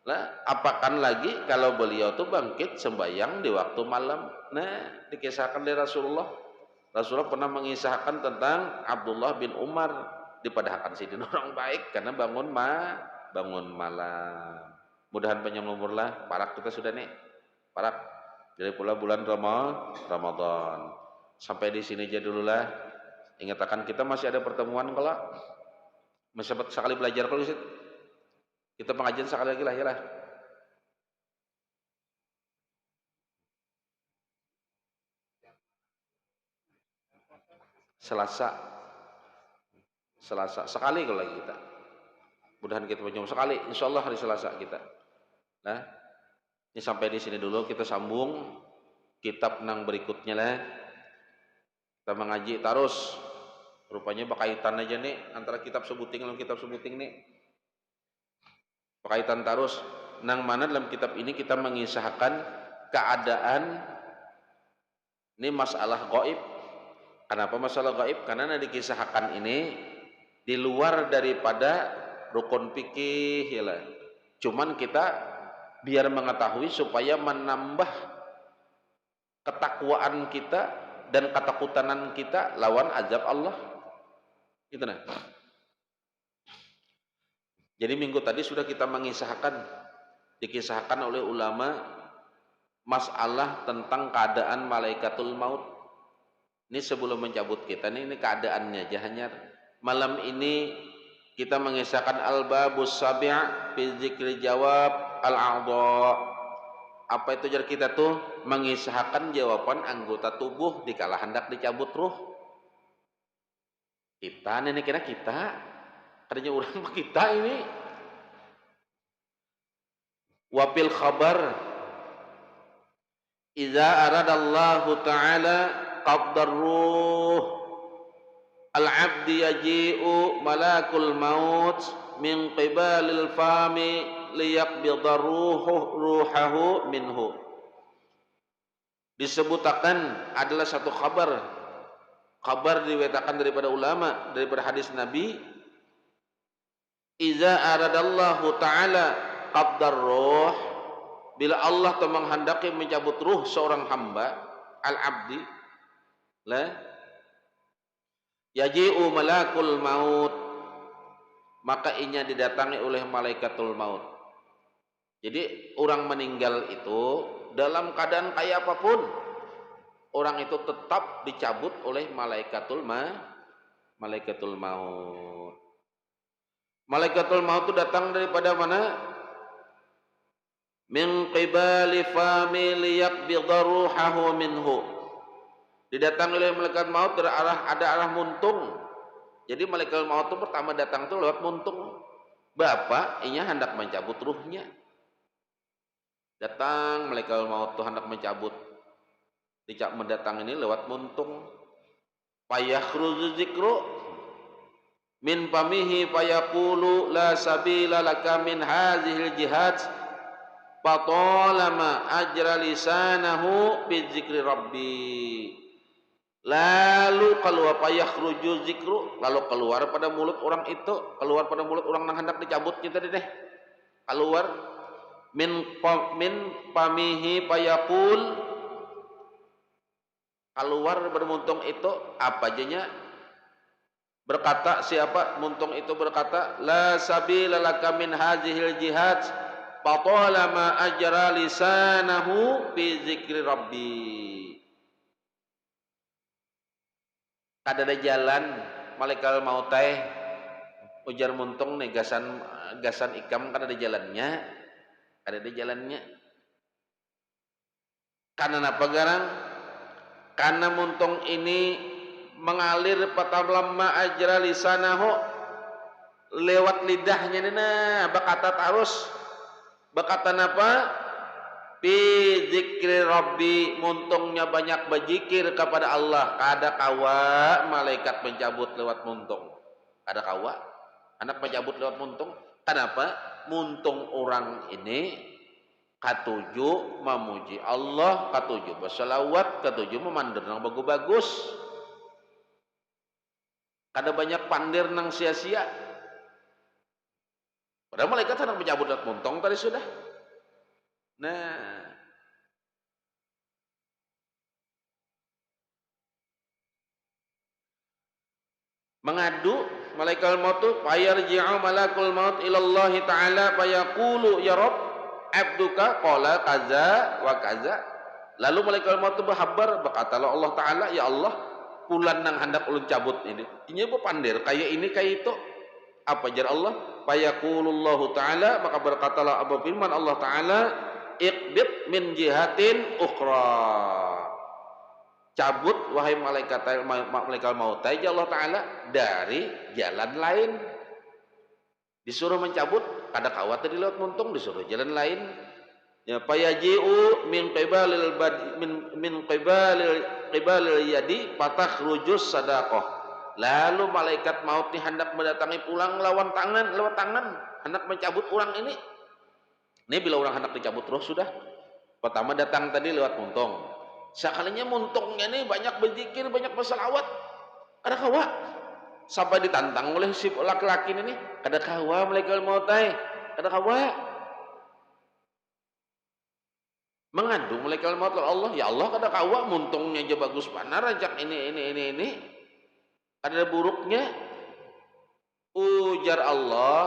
Nah, apakan lagi kalau beliau tuh bangkit sembahyang di waktu malam. Nah, dikisahkan oleh Rasulullah. Rasulullah pernah mengisahkan tentang Abdullah bin Umar dipadahkan sidin orang baik karena bangun malam. Mudahan panjang umur lah. Parak kita sudah nih. Parak. Jadi pula bulan Ramadan. Sampai di sini aja dulu lah. Ingatkan kita masih ada pertemuan kalau masih sekali belajar kalau kita pengajian sekali lagi lah ya lah. Selasa sekali kalau lagi kita. Mudahan kita berjumpa sekali. Insyaallah hari Selasa kita. Nah, Ini sampai di sini dulu, kita sambung kitab nang berikutnya lah. Kita mengaji terus. Rupanya berkaitan aja nih antara kitab sebuting dan kitab sebuting nih. Berkaitan terus. Nang mana dalam kitab ini kita mengisahkan keadaan ini masalah gaib. Kenapa masalah gaib? Karena dikisahkan ini di luar daripada rukun fikih ya lah. Cuman kita biar mengetahui supaya menambah ketakwaan kita dan ketakutan kita lawan azab Allah. Gitu nah. Jadi minggu tadi sudah kita dikisahkan oleh ulama masalah tentang keadaan malaikatul maut. Ini sebelum mencabut kita ini keadaannya jahanyar. Malam ini kita mengisahkan al-babus sabi' fi dzikri jawab al-a'dha. Apa itu jar kita tuh mengisahkan jawaban anggota tubuh dikala hendak dicabut ruh. Kita nenek kira kita katanya orang kita ini. Wafil khabar idza aradallahu ta'ala qabdar ruh al-'abdi yaji'u malakul maut min qibalil fami liyaqbidar ruhahu minhu. Disebutkan adalah satu kabar diwetakan daripada ulama, daripada hadis Nabi, iza aradallahu ta'ala qabdar ruh, bila Allah telah menghendaki mencabut ruh seorang hamba, al-abdi la yaji'u malakul maut, maka inya didatangi oleh malaikatul maut. Jadi orang meninggal itu dalam keadaan kayak apapun, orang itu tetap dicabut oleh malaikatul maut. Malaikatul maut itu datang daripada mana? Min qibali fami liyaqbidha ruhahu minhu. Didatangi oleh malaikat maut dari arah muntung. Jadi malaikat maut itu pertama datang itu lewat muntung. Bapak, inya hendak mencabut ruhnya. Datang malaikat maut itu hendak mencabut. Mendatang ini lewat muntung. Fayakhruju dzikru min famihi fayaqulu la sabila laka min hadhil jihad fatalama ajra lisanahu bi dzikri rabbi. Lalu keluar fayakhruju dzikru, lalu keluar pada mulut orang itu, keluar pada mulut orang yang hendak dicabutnya tadi deh. Keluar min pamihi payaqul, keluar bermuntung itu apa jadinya? Berkata siapa muntung itu berkata, la sabila laka min hazihil jihad fatalama ajra lisanahu bi dzikri rabbi. Kada ada jalan malaikat maut teh ujar muntung nih gasan ikam kada ada jalannya. Ada di jalannya. Karena apa garang? Karena muntung ini mengalir patamlama ajra lisanahu, lewat lidahnya nina berkata terus. Berkata apa? Bi dzikri rabbi, muntungnya banyak berzikir kepada Allah. Kada kawa malaikat mencabut lewat muntung. Kada kawa anak mencabut lewat muntung. Kenapa? Muntung orang ini katuju memuji Allah, katuju berselawat, katuju memandir nang bagus-bagus. Kada banyak pandir nang sia-sia. Padahal malaikat hendak mencabut lewat muntung tadi sudah. Nah, mengadu malaikat maut itu fayarji'u malakul maut ilallah ta'ala fayaqulu ya Rabb abduka qala kaza wa kaza. Lalu malaikat maut itu berhabar berkatalah Allah Ta'ala, ya Allah pulan nang hendak ulun cabut ini apa pandir kayak ini kayak itu. Apa jar Allah? Fayaqulullahu Ta'ala, maka berkatalah apa firman Allah Ta'ala, iqbid min jihatin ukhra, cabut wahai malaikat maut ya Allah Ta'ala dari jalan lain. Disuruh mencabut kada kawat tadi lewat muntung, disuruh jalan lain. Ya payaji'u min qibalil min qibalil yadi rujus sadaqah. Lalu malaikat maut ini hendak mendatangi pulang lewat tangan hendak mencabut orang ini. Ini bila orang hendak dicabut roh sudah. Pertama datang tadi lewat muntung. Sekalinya muntungnya ini banyak berzikir, banyak berselawat. Ada kawa sampai ditantang oleh si laki-laki ini. Ada kawa malaikat maut ada kawa mengandung malaikat maut Allah. Ya Allah kada kawa muntungnya aja bagus panar rajak ini. Ada buruknya. Ujar Allah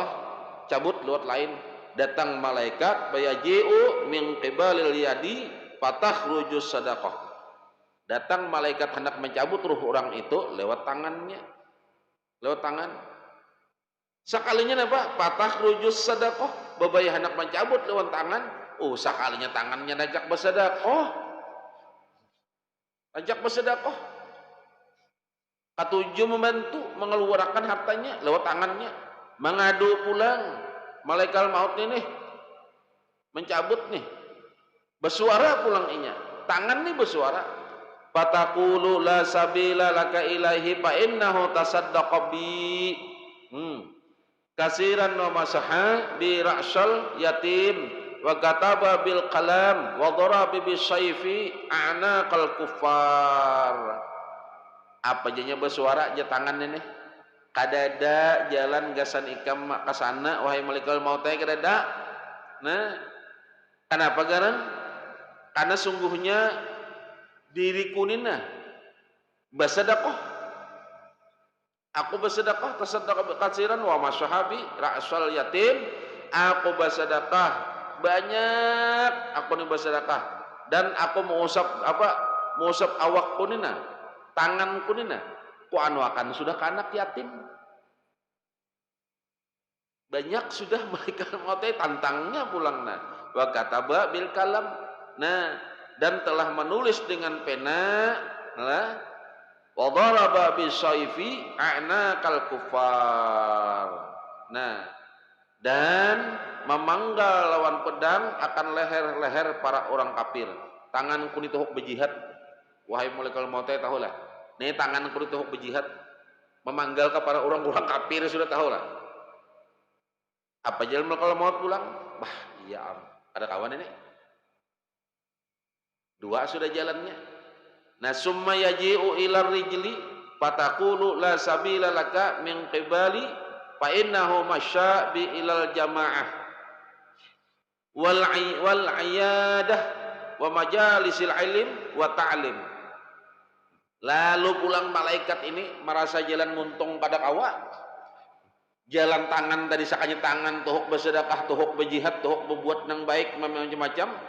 cabut lewat lain. Datang malaikat bayaji'u min qibalil yadi rujus sadaqah. Datang malaikat hendak mencabut ruh orang itu lewat tangannya. Lewat tangan. Sekalinya apa? Rujus sadaqah. Babaya hendak mencabut lewat tangan. Sekalinya tangannya najak bersedekah. Najak bersedekah. Ketujuh membantu mengeluarkan hartanya lewat tangannya. Mengadu pulang. Malaikat maut ini mencabut nih. Bersuara pulang inya. Tangan nih bersuara. Fataqulu la sabila laka ilaihi fa innahu tasaddaqa bi. Kasiran wa masaha bi ra'sal yatim wa kataba bil qalam wa daraba bis sayfi a'naqal kuffar. Apa jadinya bersuara aja tangan ini? Kadada jalan gasan ikam kasana wahai malaikat maut kadada. Nah, kenapa garan? Karena sungguhnya diriku nina bersedekah. Aku bersedekah tasaddaq katsiran wa masyahabi ra'sal yatim. Aku bersedekah banyak, aku nih bersedekah dan aku mengusap awakku nina, tanganku nina. Ku anuakan sudah ke anak yatim. Banyak sudah malaikat maut tantangnya pulang wa kataba bil kalam. Dan telah menulis dengan pena wa daraba bis sayfi a'naqal kuffar. Dan memanggal lawan pedang akan leher-leher para orang kafir. Tanganku dituhuk berjihad. Wahai malaikat maut tahulah. Nih tanganku dituhuk berjihad. Memanggal kepada orang-orang kafir sudah tahulah. Apa jalan malaikat maut pulang? Iya ada kawan ini. Dua sudah jalannya. Summa yaji'u ilar rijli fataqulu la sabila laka min qibali fa innahu masya bi ilal jamaah wal iyadah wa majalisil ilm wa ta'lim. Lalu pulang malaikat ini merasa jalan muntung pada kawa. Jalan tangan tadi sakanya tangan tuhuk bersedekah, tuhuk berjihad, tuhuk berbuat yang baik macam-macam.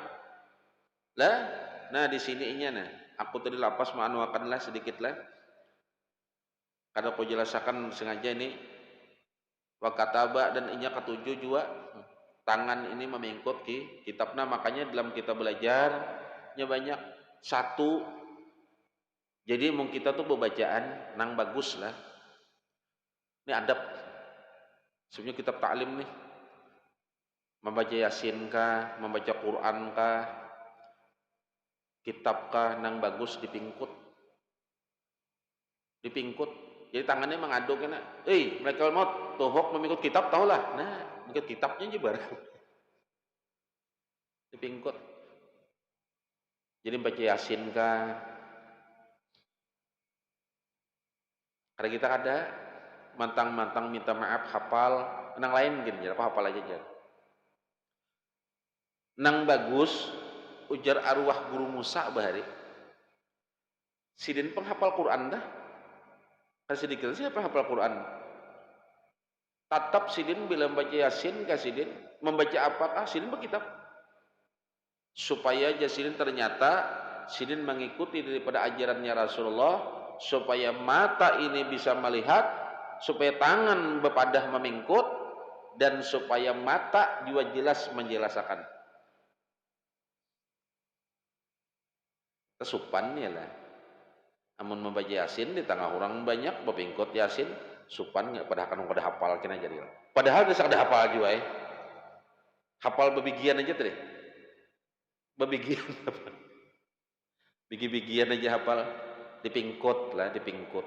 Di sini aku tadi lapas maanuakanlah sedikitlah. Kada aku jelaskan sengaja ini. Wa kataba dan inya ketujuh juga. Tangan ini memengkut kitabna, makanya dalam kita belajarnya banyak. Satu, jadi mung kita tuh bacaan nang bagus lah. Ini adab. Sebenarnya kitab taklim nih. Membaca Yasin kah, membaca Quran kah, kitab kah nang bagus dipingkut. Jadi tangannya mengaduk kena. Mereka mau tuhuk memikut kitab tahulah. Mengikut kitabnya aja barang. Dipingkut. Jadi baca Yasin kah. Karena kita ada mantang-mantang minta maaf hafal, nang lain gini, apa hafal aja. Nang bagus ujar arwah guru Musa bahari. Sidin penghafal Quran dah. Sedikit siapa hafal Quran? Tatap sidin bila membaca Yasin kah sidin? Membaca apakah sidin berkitab? Supaya sidin ternyata sidin mengikuti daripada ajarannya Rasulullah, supaya mata ini bisa melihat, supaya tangan bepadah memingkut, dan supaya mata juga jelas menjelaskan. Kesupannya lah. Amun membaca Yasin di tengah orang banyak bepingkut Yasin, supan nggak padahal kan pada hafal kena jadi. Padahal bisa ada hafal juga Hafal bebigian aja tadi. Bebigian apa? Bigi-bigian aja hafal. Dipingkut lah, dipingkut.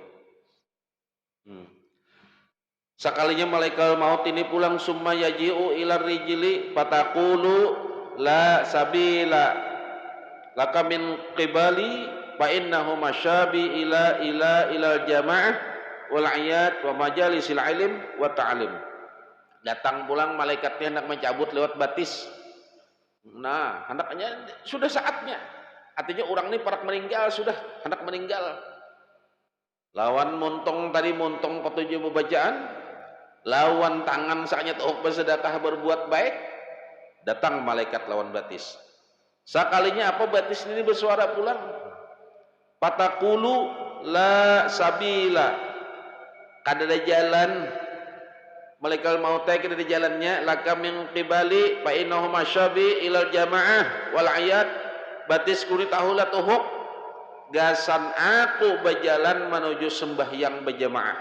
Sekalinya malaikat maut ini pulang summa yaji'u ilar rijli fataqulu la sabila laka min qibali fa innahu masyabi ila jamaah wal ayat wa majalisil ilm wa ta'lim. Datang pulang malaikatnya hendak mencabut lewat batis. Nah, hendaknya sudah saatnya. Artinya orang ini parak meninggal sudah, hendak meninggal. Lawan montong tadi montong petunjuk bacaan, lawan tangan saatnya tuh bersedekah berbuat baik, datang malaikat lawan batis. Sekalinya apa batis ini bersuara pulang? Patakulu la sabila. Kada jalan. Malaikat maut kada ada jalannya. Laka min qibali fa innahu masyabi ilal jamaah wal ayat. Batis kuri tahulah tuhuk. Gasan aku berjalan menuju sembahyang berjamaah.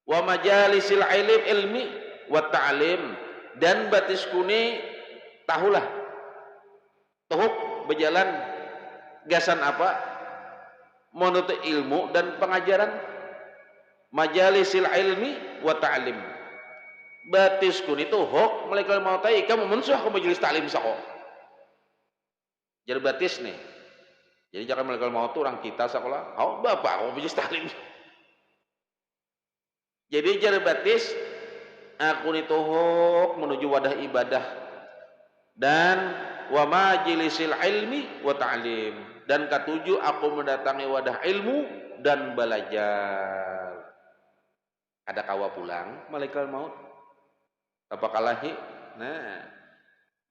Wa majalisil ilmi wa ta'lim. Dan batis kuni tahulah tuhuk berjalan gasan apa? Menuntut ilmu dan pengajaran. Majalisil ilmi wa ta'lim. Batis kuni tuhuk malaikat maut kamu mensuh ke majelis ta'lim sako. Jadi batis nih. Jadi jangan malaikat maut orang kita sekolah. Oh bapak, mau majelis ta'lim. Jadi jadi batis aku nituhuk menuju wadah ibadah dan wa majlisil ilmi wa ta'lim, dan ketujuh aku mendatangi wadah ilmu dan belajar. Ada kawa pulang malaikat maut apa kalahi. Nah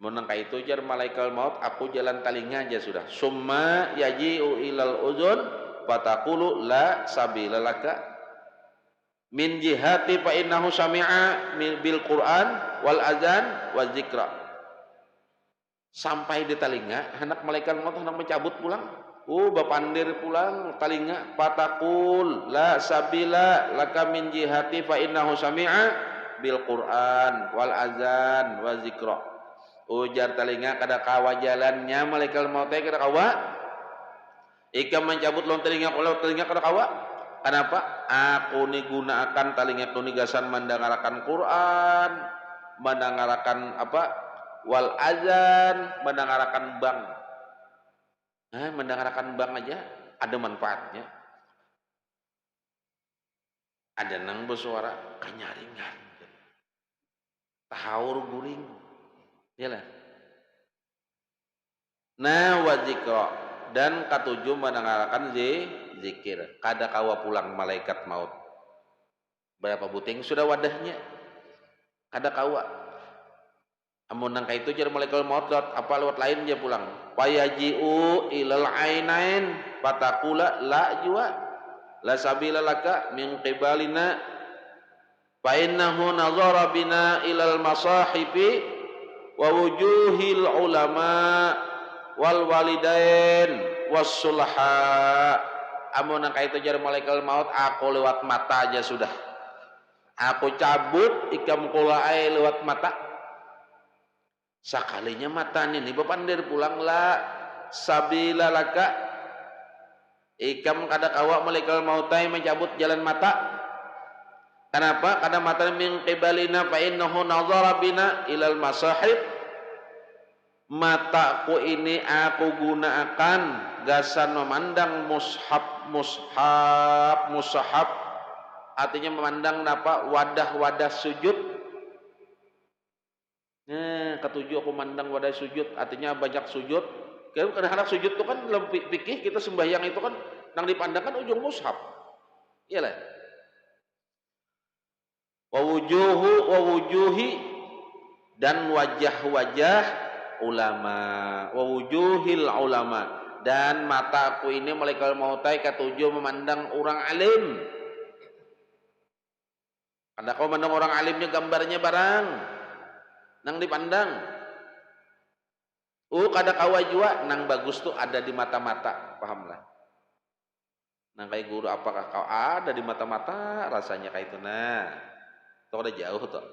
menang itu jar malaikat maut aku jalan talinga aja sudah. Summa yaji'u ilal uzun fataqulu la sabila laka min jihati fa innahu sami'a bil Qur'an wal azan wal zikra. Sampai di talinga hendak malaikat maut hendak mencabut pulang. Bapandir pulang talinga patakul la sabila laka min jihati fa innahu sami'a bil Qur'an wal azan wal zikra. Ujar talinga kada kawa jalannya malaikat maut kada kawa. Ika mencabut lon telinga kalau telinga kada kawa. Kenapa? Aku ni gunakan talinga ku gasan mendengarkan Quran, mendengarkan apa? Wal azan, mendengarkan bang. Mendengarkan bang aja ada manfaatnya. Ada nang bersuara kanyaringan. Tahaur guring. Iyalah. Nah wadzikra, dan ketujuh mendengarkan zikir. Kada kawa pulang malaikat maut. Berapa buting sudah wadahnya? Kada kawa. Amun nang itu jar malaikat maut apa lewat lain dia pulang. Wayaji'u ilal ainain fatakula la jua la sabila laka min qibalina fa innahu nazara bina ilal masahifi wa wujuhil ulama wal walidain was sulha. Amun nang itu jar malaikat maut aku lewat mata aja sudah. Aku cabut ikam kulaai lewat mata. Sekalinya mata ini bepandir pulang la sabila laka ikam kada kawa malaikat mautai mencabut jalan mata. Kenapa? Karena mata min qibalina fa innahu nazara bina ilal masahib. Mataku ini aku gunakan gasan memandang mushaf artinya memandang apa? Wadah-wadah sujud. Ketujuh aku mandang wadah sujud, artinya banyak sujud. Kadang-kadang sujud itu kan lebih pikir kita sembahyang itu kan nang dipandang kan ujung mushaf. Iyalah. Wa wujuhi dan wajah-wajah ulama, wa wujuhil ulama, dan mataku ini malaikat mautai ketujuh memandang orang alim. Anda kau memandang orang alimnya gambarnya barang nang dipandang. Kada kawa jua nang bagus tuh ada di mata-mata, pahamlah. Nang kayak guru apakah kau ada di mata-mata rasanya kayak itu. Nah, itu ada jauh tuh.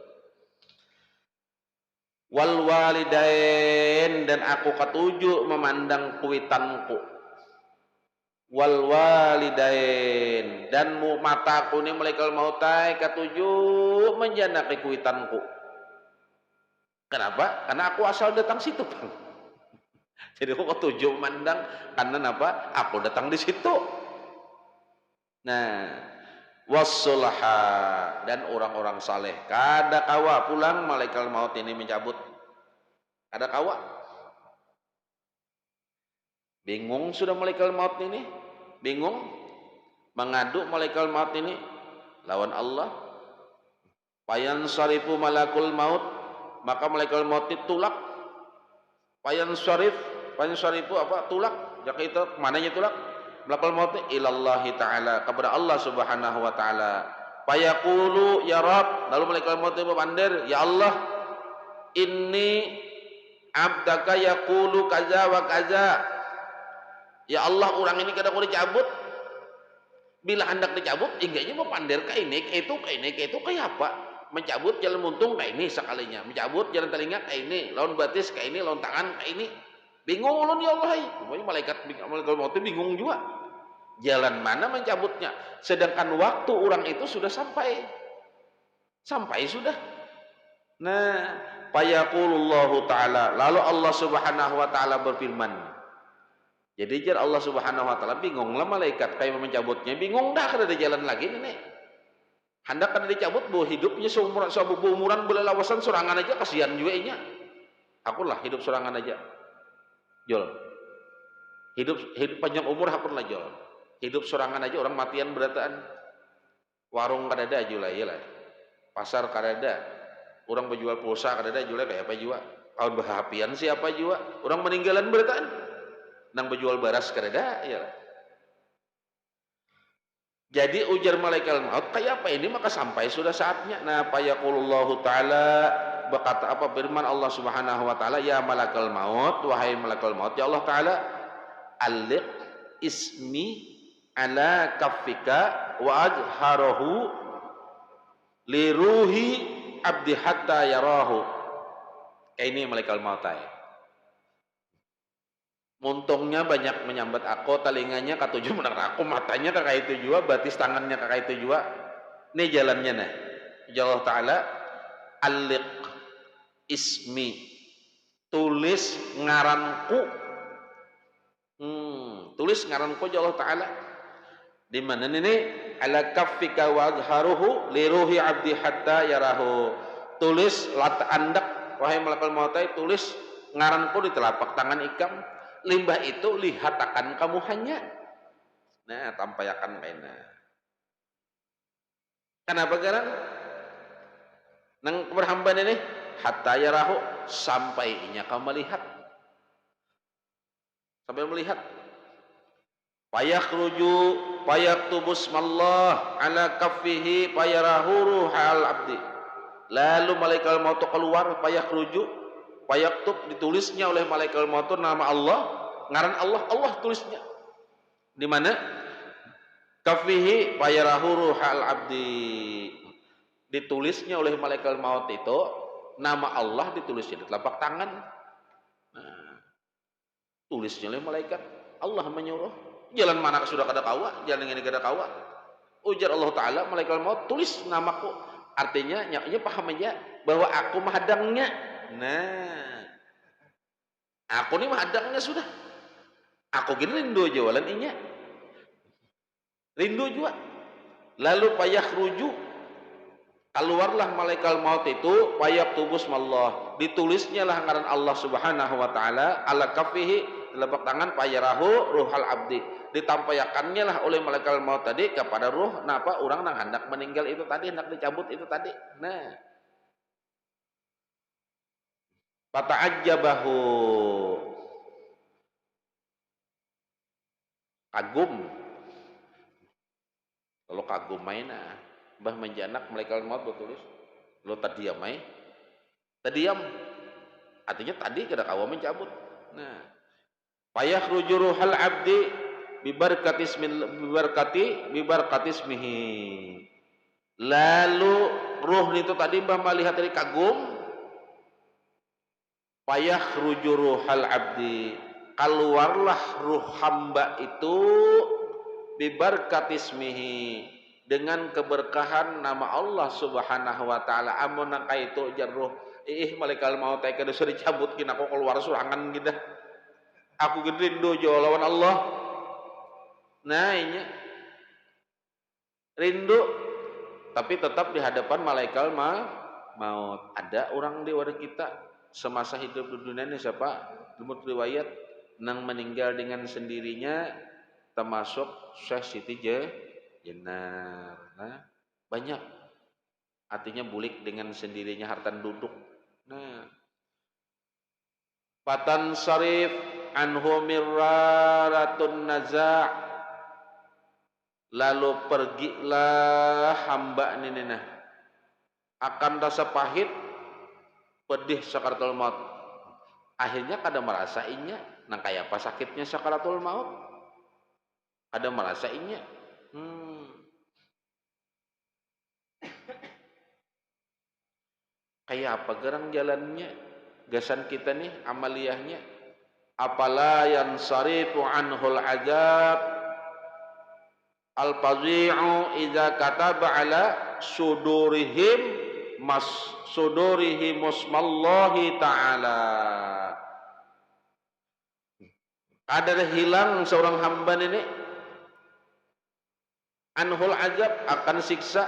wal walidain, dan aku ketujuh memandang kuitanku, wal walidain, dan mataku ni malaikal mautai ketujuh menjanaki kuitanku. Kenapa? Karena aku asal datang situ, Bang. Jadi aku ketujuh memandang karena apa? Aku datang di situ. Nah, wassulaha, dan orang-orang saleh. Kada kawa pulang malaikat maut ini mencabut. Kada kawa. Bingung sudah malaikat maut ini. Bingung. Mengadu malaikat maut ini lawan Allah. Payan syarifu malakul maut, maka malaikat maut itu tulak. Payan syarifu apa? Tulak. Jaka itu mananya tulak? Malakul maut ilallahi ta'ala, kepada Allah subhanahu wa ta'ala. Fayaqulu ya Rabb, lalu malaikat maut itu berpandir, ya Allah, inni abdaka yaqulu kaza wa kaza. Ya Allah, orang ini kada boleh dicabut. Bila hendak dicabut, ingganya berpandir ke ini, ke itu, kayak apa? Mencabut jalan muntung ke ini sekalinya, mencabut jalan telinga ke ini, lawan batis ke ini, lawan tangan ke ini. Bingung ulun ya Allah. Malaikat maut itu bingung juga. Jalan mana mencabutnya? Sedangkan waktu orang itu sudah sampai sudah. Nah, fayaqulullahu ta'ala, lalu Allah subhanahu wa ta'ala berfirman. Jadi jar Allah subhanahu wa ta'ala bingung lah malaikat kayak mencabutnya, bingung dah kada ada jalan lagi nih. Hendak kada dicabut bahwa hidupnya seumuran belalawasan sorangan aja, kasihan juga inya. Aku lah hidup sorangan aja. Jol. Hidup panjang umur hakun lah jol. Hidup sorangan aja, orang matian berataan. Warung kada ada aja lah, iyalah. Pasar kada ada. Orang berjual pulsa kada ada, jualnya kayak apa juga. Kawan berhapian siapa juga. Orang meninggalan berataan. Nang berjual baras kada ada, iyalah. Jadi ujar malaikat maut, kayak apa ini? Maka sampai sudah saatnya. Nah, fayaqulullahu ta'ala, berkata apa firman Allah subhanahu wa ta'ala, ya malakal maut, wahai malakal maut, ya Allah ta'ala, aliq ismi ala kaffika wa ajharahu li ruhi abdi hatta yarahu. Kayak ini malaikat maut. Muntungnya banyak menyambat aku, telinganya katujuh menang aku, matanya kakak itu juga, batis tangannya kakak itu juga. Ini jalannya nih. Ya Allah Ta'ala, aliq ismi, tulis ngaranku. Tulis ngaranku ya Allah Ta'ala. Di mana ini? Ala kaffika wa adharuhu li ruhi abdi hatta yarahu. Tulis lat andak, wahai malaikat maut, tulis ngaranku di telapak tangan ikam. Limbah itu lihat akan kamu hanya. Nah, tampayakan pena. Kenapa garang? Nang berhamban ini hatta yarahu, sampai inya kamu melihat. Sampai melihat. Fayakhruju fayaktubu ismallah ala kaffihi fayarahu ruhal abdi. Lalu malaikat maut keluar, fayakhruju fayaktub, ditulisnya oleh malaikat maut nama Allah, ngaran Allah, Allah tulisnya. Di mana? Kaffihi fayarahu ruhal abdi. Ditulisnya oleh malaikat maut itu nama Allah, ditulisnya di telapak tangan. Nah, tulisnya oleh malaikat. Allah menyuruh. Jalan mana sudah kada kawa, jalan ini kada kawa. Ujar Allah Ta'ala, malaikat maut tulis namaku. Artinya, nyaknya paham aja bahwa aku menghadangnya. Nah, aku ni menghadangnya sudah. Aku gini rindu jualan inya. Rindu juga. Lalu fayakhruju, keluarlah malaikat maut itu, fayaktubu ismallah, ditulisnya lah ngaran Allah subhanahu wa ta'ala ala kaffihi, telapak tangan, fayarahu ruhal abdi, ditampayakannya lah oleh malaikat maut tadi kepada ruh napa orang nang hendak meninggal itu tadi, hendak dicabut itu tadi. Nah, fata'ajjabahu, kagum. Kalau kagum mainah bah menjanak malaikat maut bertulis lo tadiam tadiam, artinya tadi kada kawa mencabut. Nah, fayakhruju ruhal abdi bibarkati ismihi, lalu ruh itu tadi bah melihat dari kagum, fayakhruju ruhal abdi, keluarlah ruh hamba itu bibarkatismihi, dengan keberkahan nama Allah Subhanahu wa taala. Amun nang kaitu jarruh malaikal maut teh kada dicabut kina aku keluar surangan gitu. Aku rindu jo lawan Allah. Nah, ini rindu tapi tetap di hadapan malaikat maut. Ada orang di wadah kita semasa hidup di dunia ini siapa? Menurut riwayat nang meninggal dengan sendirinya termasuk Syekh Siti Jenar. Nah, banyak. Artinya bulik dengan sendirinya hartan duduk. Nah, Fatan Sarif anhu mirraratun naza', lalu pergilah hamba ini nah akan rasa pahit pedih sakaratul maut. Akhirnya kada merasainya nang kaya apa sakitnya sakaratul maut, kada merasainya. Kayak apa gerang jalannya gasan kita nih amaliyahnya. Apala yansarifu anhul azab al-fazi'u idza kataba ala sudurihim musmallahi ta'ala. Ada hilang seorang hamba ini anhul azab, akan siksa.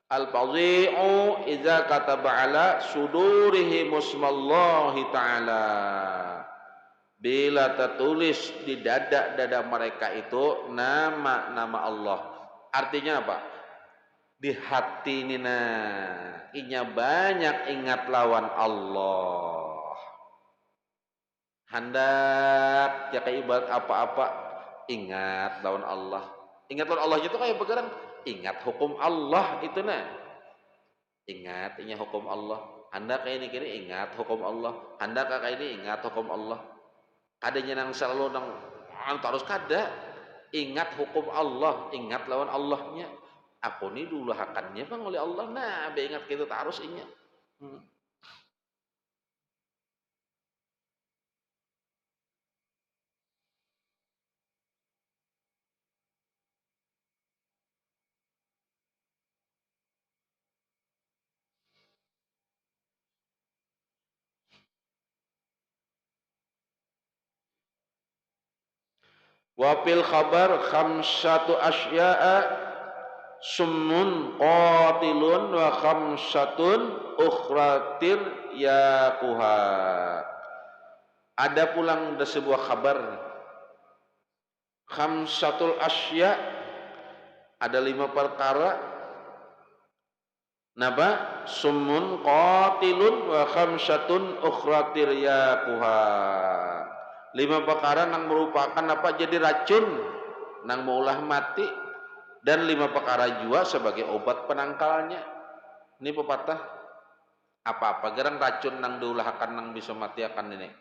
Al-fazi'u idza kataba ala sudurihim musmallahi ta'ala, bila tertulis di dada-dada mereka itu nama-nama Allah. Artinya apa? Di hati ini inya banyak ingat lawan Allah. Hendak jaka ibarat apa-apa ingat lawan Allah. Ingat lawan Allah itu kayak begaran ingat hukum Allah itu Ingat inya hukum Allah. Hendak kayak ini kini ingat hukum Allah. Hendak kayak ini ingat hukum Allah. Kadanya nang selalu nang terus kada ingat hukum Allah, ingat lawan Allahnya. Aku ni dulu hakannya bang oleh Allah. Nah, be ingat kita terus inya. Wa fil khabar khamsatu asya'a summun qatilun wa khamsatun ukhratir yaquha. Ada pulang ada sebuah kabar khamsatul asya', ada 5 perkara. Napa? Summun qatilun wa khamsatun ukhratir yaquha. 5 perkara nang merupakan apa? Jadi racun nang maulah mati, dan 5 perkara juga sebagai obat penangkalnya. Ini pepatah apa-apa gerang racun nang diulahkan nang bisa mati akan ini.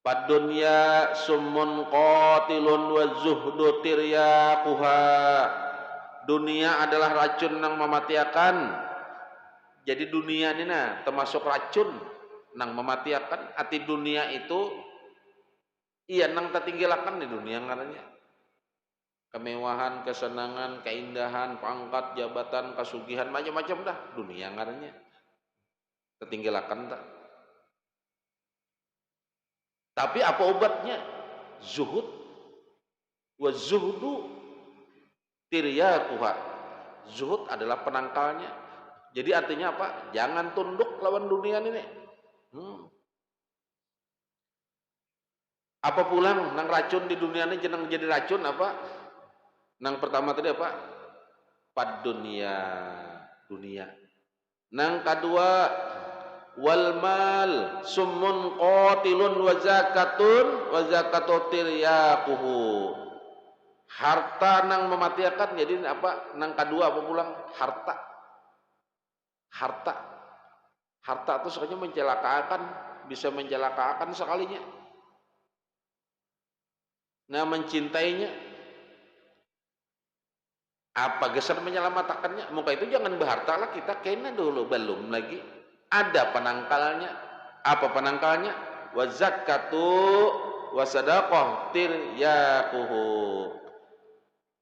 Padunya summun qatilun wa zuhdu tiryaquha. Dunia adalah racun nang mematiakan. Jadi dunia ini termasuk racun nang mematiakan. Arti dunia itu iya nang tertinggilakan di dunia ngarannya. Kemewahan, kesenangan, keindahan, pangkat, jabatan, kasugihan, macam-macam dah dunia ngarannya. Tertinggilakan dah. Tapi apa obatnya? Zuhud. Wa zuhdu tiryaquha. Zuhud adalah penangkalnya. Jadi artinya apa? Jangan tunduk lawan dunia ini. Apa pulang nang racun di dunia ini jenang jadi racun apa? Nang pertama tadi apa? Pad dunia. Nang kedua wal mal summun qatilun wa zakatun tiryaquhu. Harta nang mematiakan. Jadi apa? Nang kedua apa pulang? Harta itu sebenarnya mencelakakan, bisa mencelakakan sekalinya. Nah, mencintainya apa geser menyelamatkannya? Muka itu jangan berharta lah, kita kena dulu, belum lagi ada penangkalnya. Apa penangkalnya? Wa zakatu wa sadaqah tiryaquhu.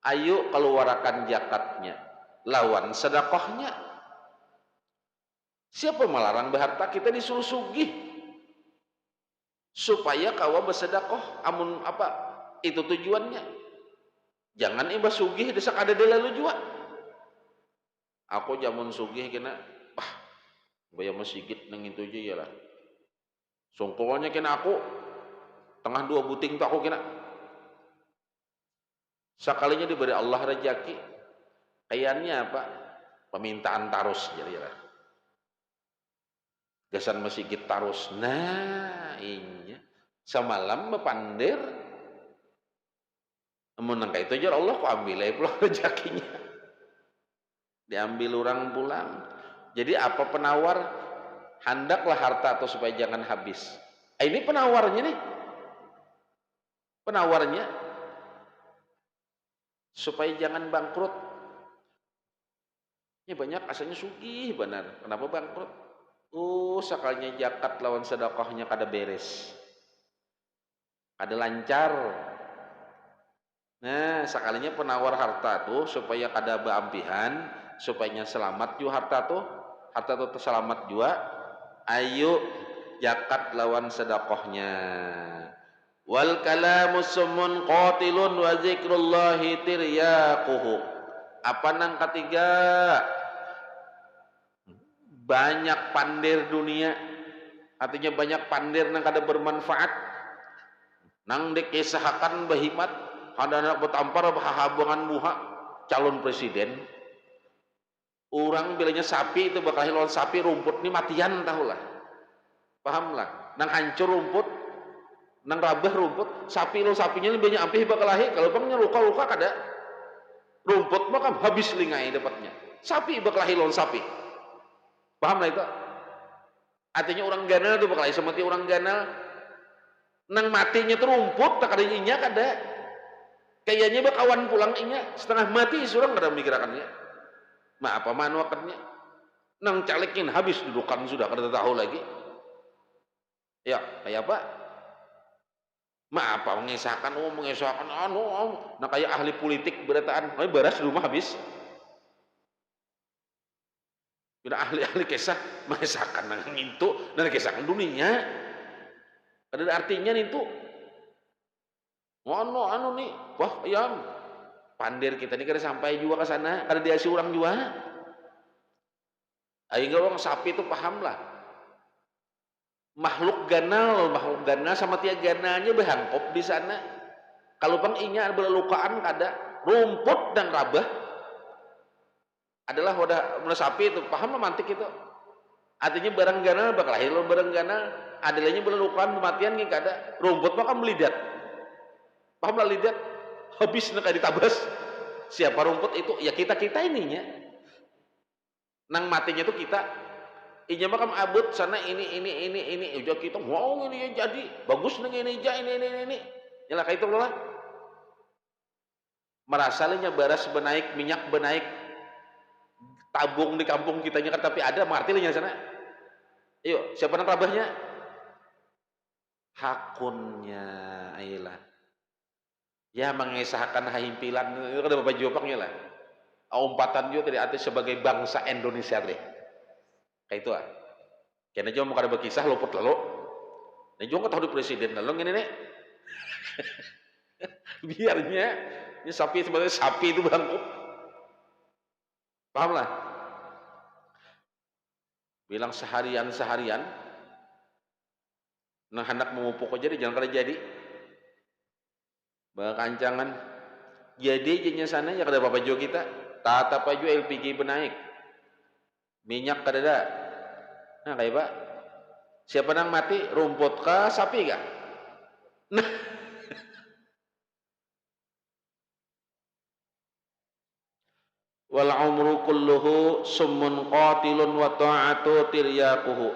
Ayo keluarkan zakatnya lawan sedekahnya. Siapa melarang berharta? Kita disuruh sugih supaya kawa bersedekah. Amun apa? Itu tujuannya. Jangan iba sugih desak ada delalu jua. Aku jamun sugih kena bayar masjid nang itu aja ya lah. Songkonya kena aku tengah dua buting tu aku kena. Sekalinya diberi Allah rezeki. Kayaknya apa? Permintaan tarus jadi lah. Gasan masjid tarus. Nah, inya semalam bepandir. Amun nangka itu aja Allah kok ambil aja pulang rezekinya. Diambil orang pulang. Jadi apa penawar? Handaklah harta atau supaya jangan habis. Ini penawarnya nih. Penawarnya supaya jangan bangkrut. Ini banyak asalnya sugih benar. Kenapa bangkrut? Sekalinya zakat lawan sedekahnya kada beres. Kada lancar. Nah, sekalinya penawar harta tuh supaya kada beampihan, supaya selamat juga harta tuh selamat juga. Ayo zakat lawan sedekahnya. Wal kalamu summun qatilun wa zikrullahi tiryaquhu. Apa nang ketiga? Banyak pandir dunia. Artinya banyak pandir nang kada bermanfaat. Nang dikisahkan bahimat ada anak bertampar hahabangan muha calon presiden. Orang bilanya sapi itu bakal lawan sapi rumput ni matian tahulah. Pahamlah. Nang hancur rumput, nang rabah rumput, sapinya lebih banyak ampih bakal lahir. Kalau bangnya luka-luka kada. Rumput maka habis lingai dapatnya. Sapi bakal lahir lawan sapi. Pahamlah itu? Artinya orang ganal tu bakal lahir seperti orang ganal. Nang matinya tu rumput tak ada inya kada. Kayaknya bakawan pulang inya setengah mati surang kada mikirakannya. Apa manuakannya? Nang calekin habis dudukan sudah kada tahu lagi. Ya, kayak apa? Apa mengisahkan nah kayak ahli politik berataan, beras di rumah habis. Bila ahli-ahli kisah mengisahkan nang itu dan kisahkan dunia. Kada artinya itu. Nih, wah ya pandir kita ini kada sampai juga ke sana, kada diasi orang juga. Ayo orang sapi itu pahamlah. Makhluk ganal sama tiap ganalnya berhangkop di sana. Kalau bang inya berlukaan kada, rumput dan rabah adalah wadah sapi itu pahamlah mantik itu. Artinya barang ganal bakal lahir barang ganal, adalahnya berlukaan kematian ni kada, rumput maka melidat. Pahamlah lidat habis nak ditabas. Siapa rumput itu? Ya kita ininya. Nang matinya itu kita. Inya makam abut sana ini. Udah kita wow ini jadi bagus nang ini. Nyala kayak itu lah. Merasalnya baras benaik, minyak benaik, tabung di kampung kitanya kan tapi ada martilnya sana. Ayo siapa nang rabahnya? Hakunnya, ayolah. Ya mengisahkan himpilan itu ada bapak jawabnya lah. Umpatan juga tadi arti sebagai bangsa Indonesia deh. Kayak itu ah. Karena cuma kada berkisah luput lalu. Dan juga tahu di presiden lalu ini nih. Biarnya ini sapi sebagai sapi itu bangkut. Paham lah? Bilang seharian nah hendak memupuk aja jangan kada jadi. Kancangan jadi jadinya sana ya kada apa-apa juga kita tata paju LPG benaik minyak kada ada. Nah kayak pak siapa nang mati rumput kah sapi kah? Nah wal umru kulluhu summun qatilun wa ta'atu tiryaquhu.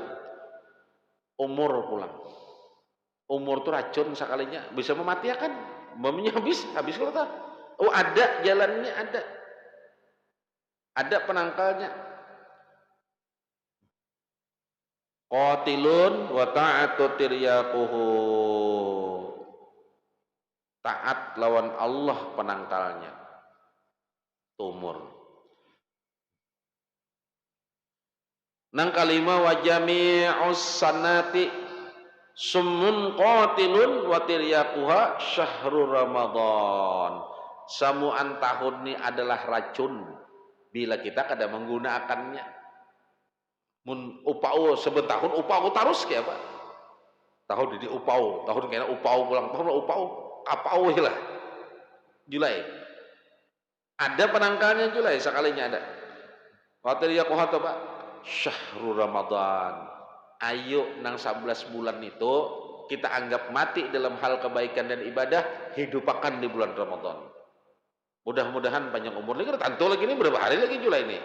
Umur pulang umur itu racun sekalinya bisa mematiakan. Mamanya habis kalau tak. Ada jalannya ada penangkalnya. qatilun wa ta'atu tiryaquhu. Taat lawan Allah penangkalnya. Tumur. Nang kalima wa jami'us sanati summun qatilun wa tiryaquha syahrul Ramadan. Samuan tahun ini adalah racun bila kita kada menggunakannya. Mun upau sebetahun upau tarus ke apa? Tahun ini upau, tahun kena upau pulang tahun upau, kapau lah. Julai. Ada penangkalnya Julai sekalinya ada. Wa tiryaquha apa? Syahrul Ramadan. Ayo nang 11 bulan itu kita anggap mati dalam hal kebaikan dan ibadah, hidupakan di bulan Ramadan. Mudah-mudahan panjang umur lagi. Tentu lagi ini berapa hari lagi Julai ini?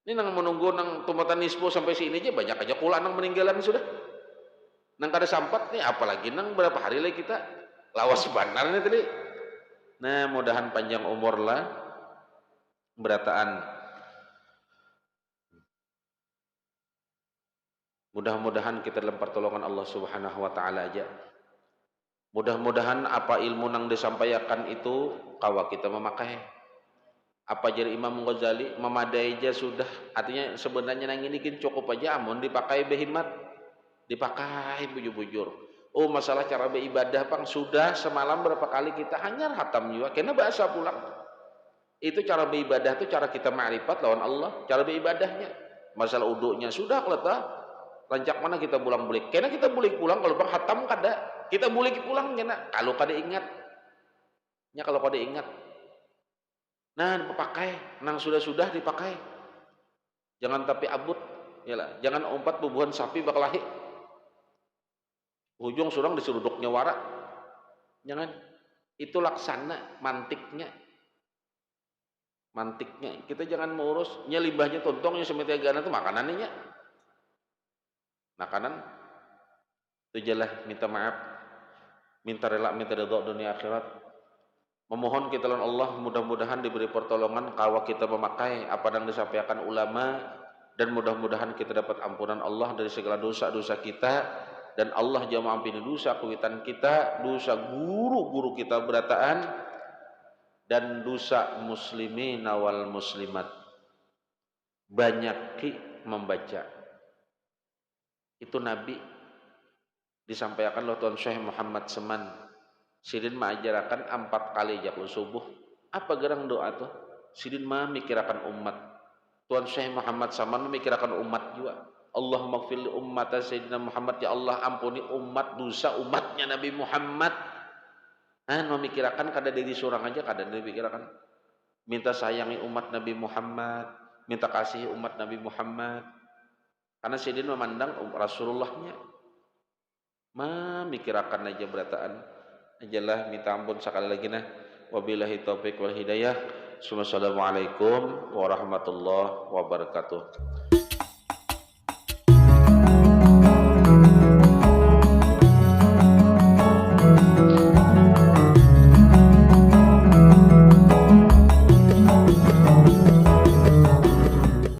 Ini nang menunggu nang tumatan nisbo sampai sini aja banyak aja kula nang meninggalan sudah. Nang kada sampat nih apalagi nang berapa hari lagi kita lawas benar nih tadi. Nah, mudahan panjang umur lah berataan. Mudah-mudahan kita dalam pertolongan Allah Subhanahu wa taala aja. Mudah-mudahan apa ilmu nang disampaikan itu kawa kita memakai. Apa jadi Imam Ghazali memadai aja sudah. Artinya sebenarnya nang ini cukup aja amun dipakai behimat. Dipakai bujur-bujur. Oh, masalah cara beribadah pang sudah semalam berapa kali kita hanya hatam juga. Kena bahasa pulang. Itu cara beribadah itu cara kita ma'rifat lawan Allah, cara beribadahnya. Masalah uduknya sudah keleta. Rancak mana kita pulang balik? Kena kita balik pulang kalau bang hatam kada. Kita balik pulang kena kalau kada ingat. Nya kalau kada ingat. Nah, dipakai, nang sudah-sudah dipakai. Jangan tapi abut, yalah. Jangan umpat bubuhan sapi bakalahi. Ujung surang diseruduknya warak. Jangan. Itu laksana mantiknya. Mantiknya. Kita jangan mengurus nya limbahnya tontongnya semetia gana itu makanannya. Makanan itu jelas minta maaf, minta rela, minta ridha dunia akhirat. Memohon kita lawan Allah mudah-mudahan diberi pertolongan kawa kita memakai apa yang disampaikan ulama dan mudah-mudahan kita dapat ampunan Allah dari segala dosa-dosa kita dan Allah jauh mengampuni dosa kuitan kita, dosa guru-guru kita berataan dan dosa muslimin wal muslimat. Banyak membaca. Itu Nabi disampaikan oleh Tuan Syekh Muhammad Seman. Sidin mengajarakan 4 kali jakul subuh. Apa gerang doa tuh? Sidin mah mikirakan umat. Tuan Syekh Muhammad Saman memikirakan umat juga. Allahumma gfir li ummata Sayyidina Muhammad, ya Allah ampuni umat dosa umatnya Nabi Muhammad. Memikirakan kada diri seorang aja kada dipikirakan. Minta sayangi umat Nabi Muhammad, minta kasih umat Nabi Muhammad. Karena Sidin memandang Rasulullahnya. Mikirakan aja berataan. Ajalah minta ampun sekali lagi nah. Wabillahi taufiq wal hidayah. Assalamualaikum warahmatullahi wabarakatuh.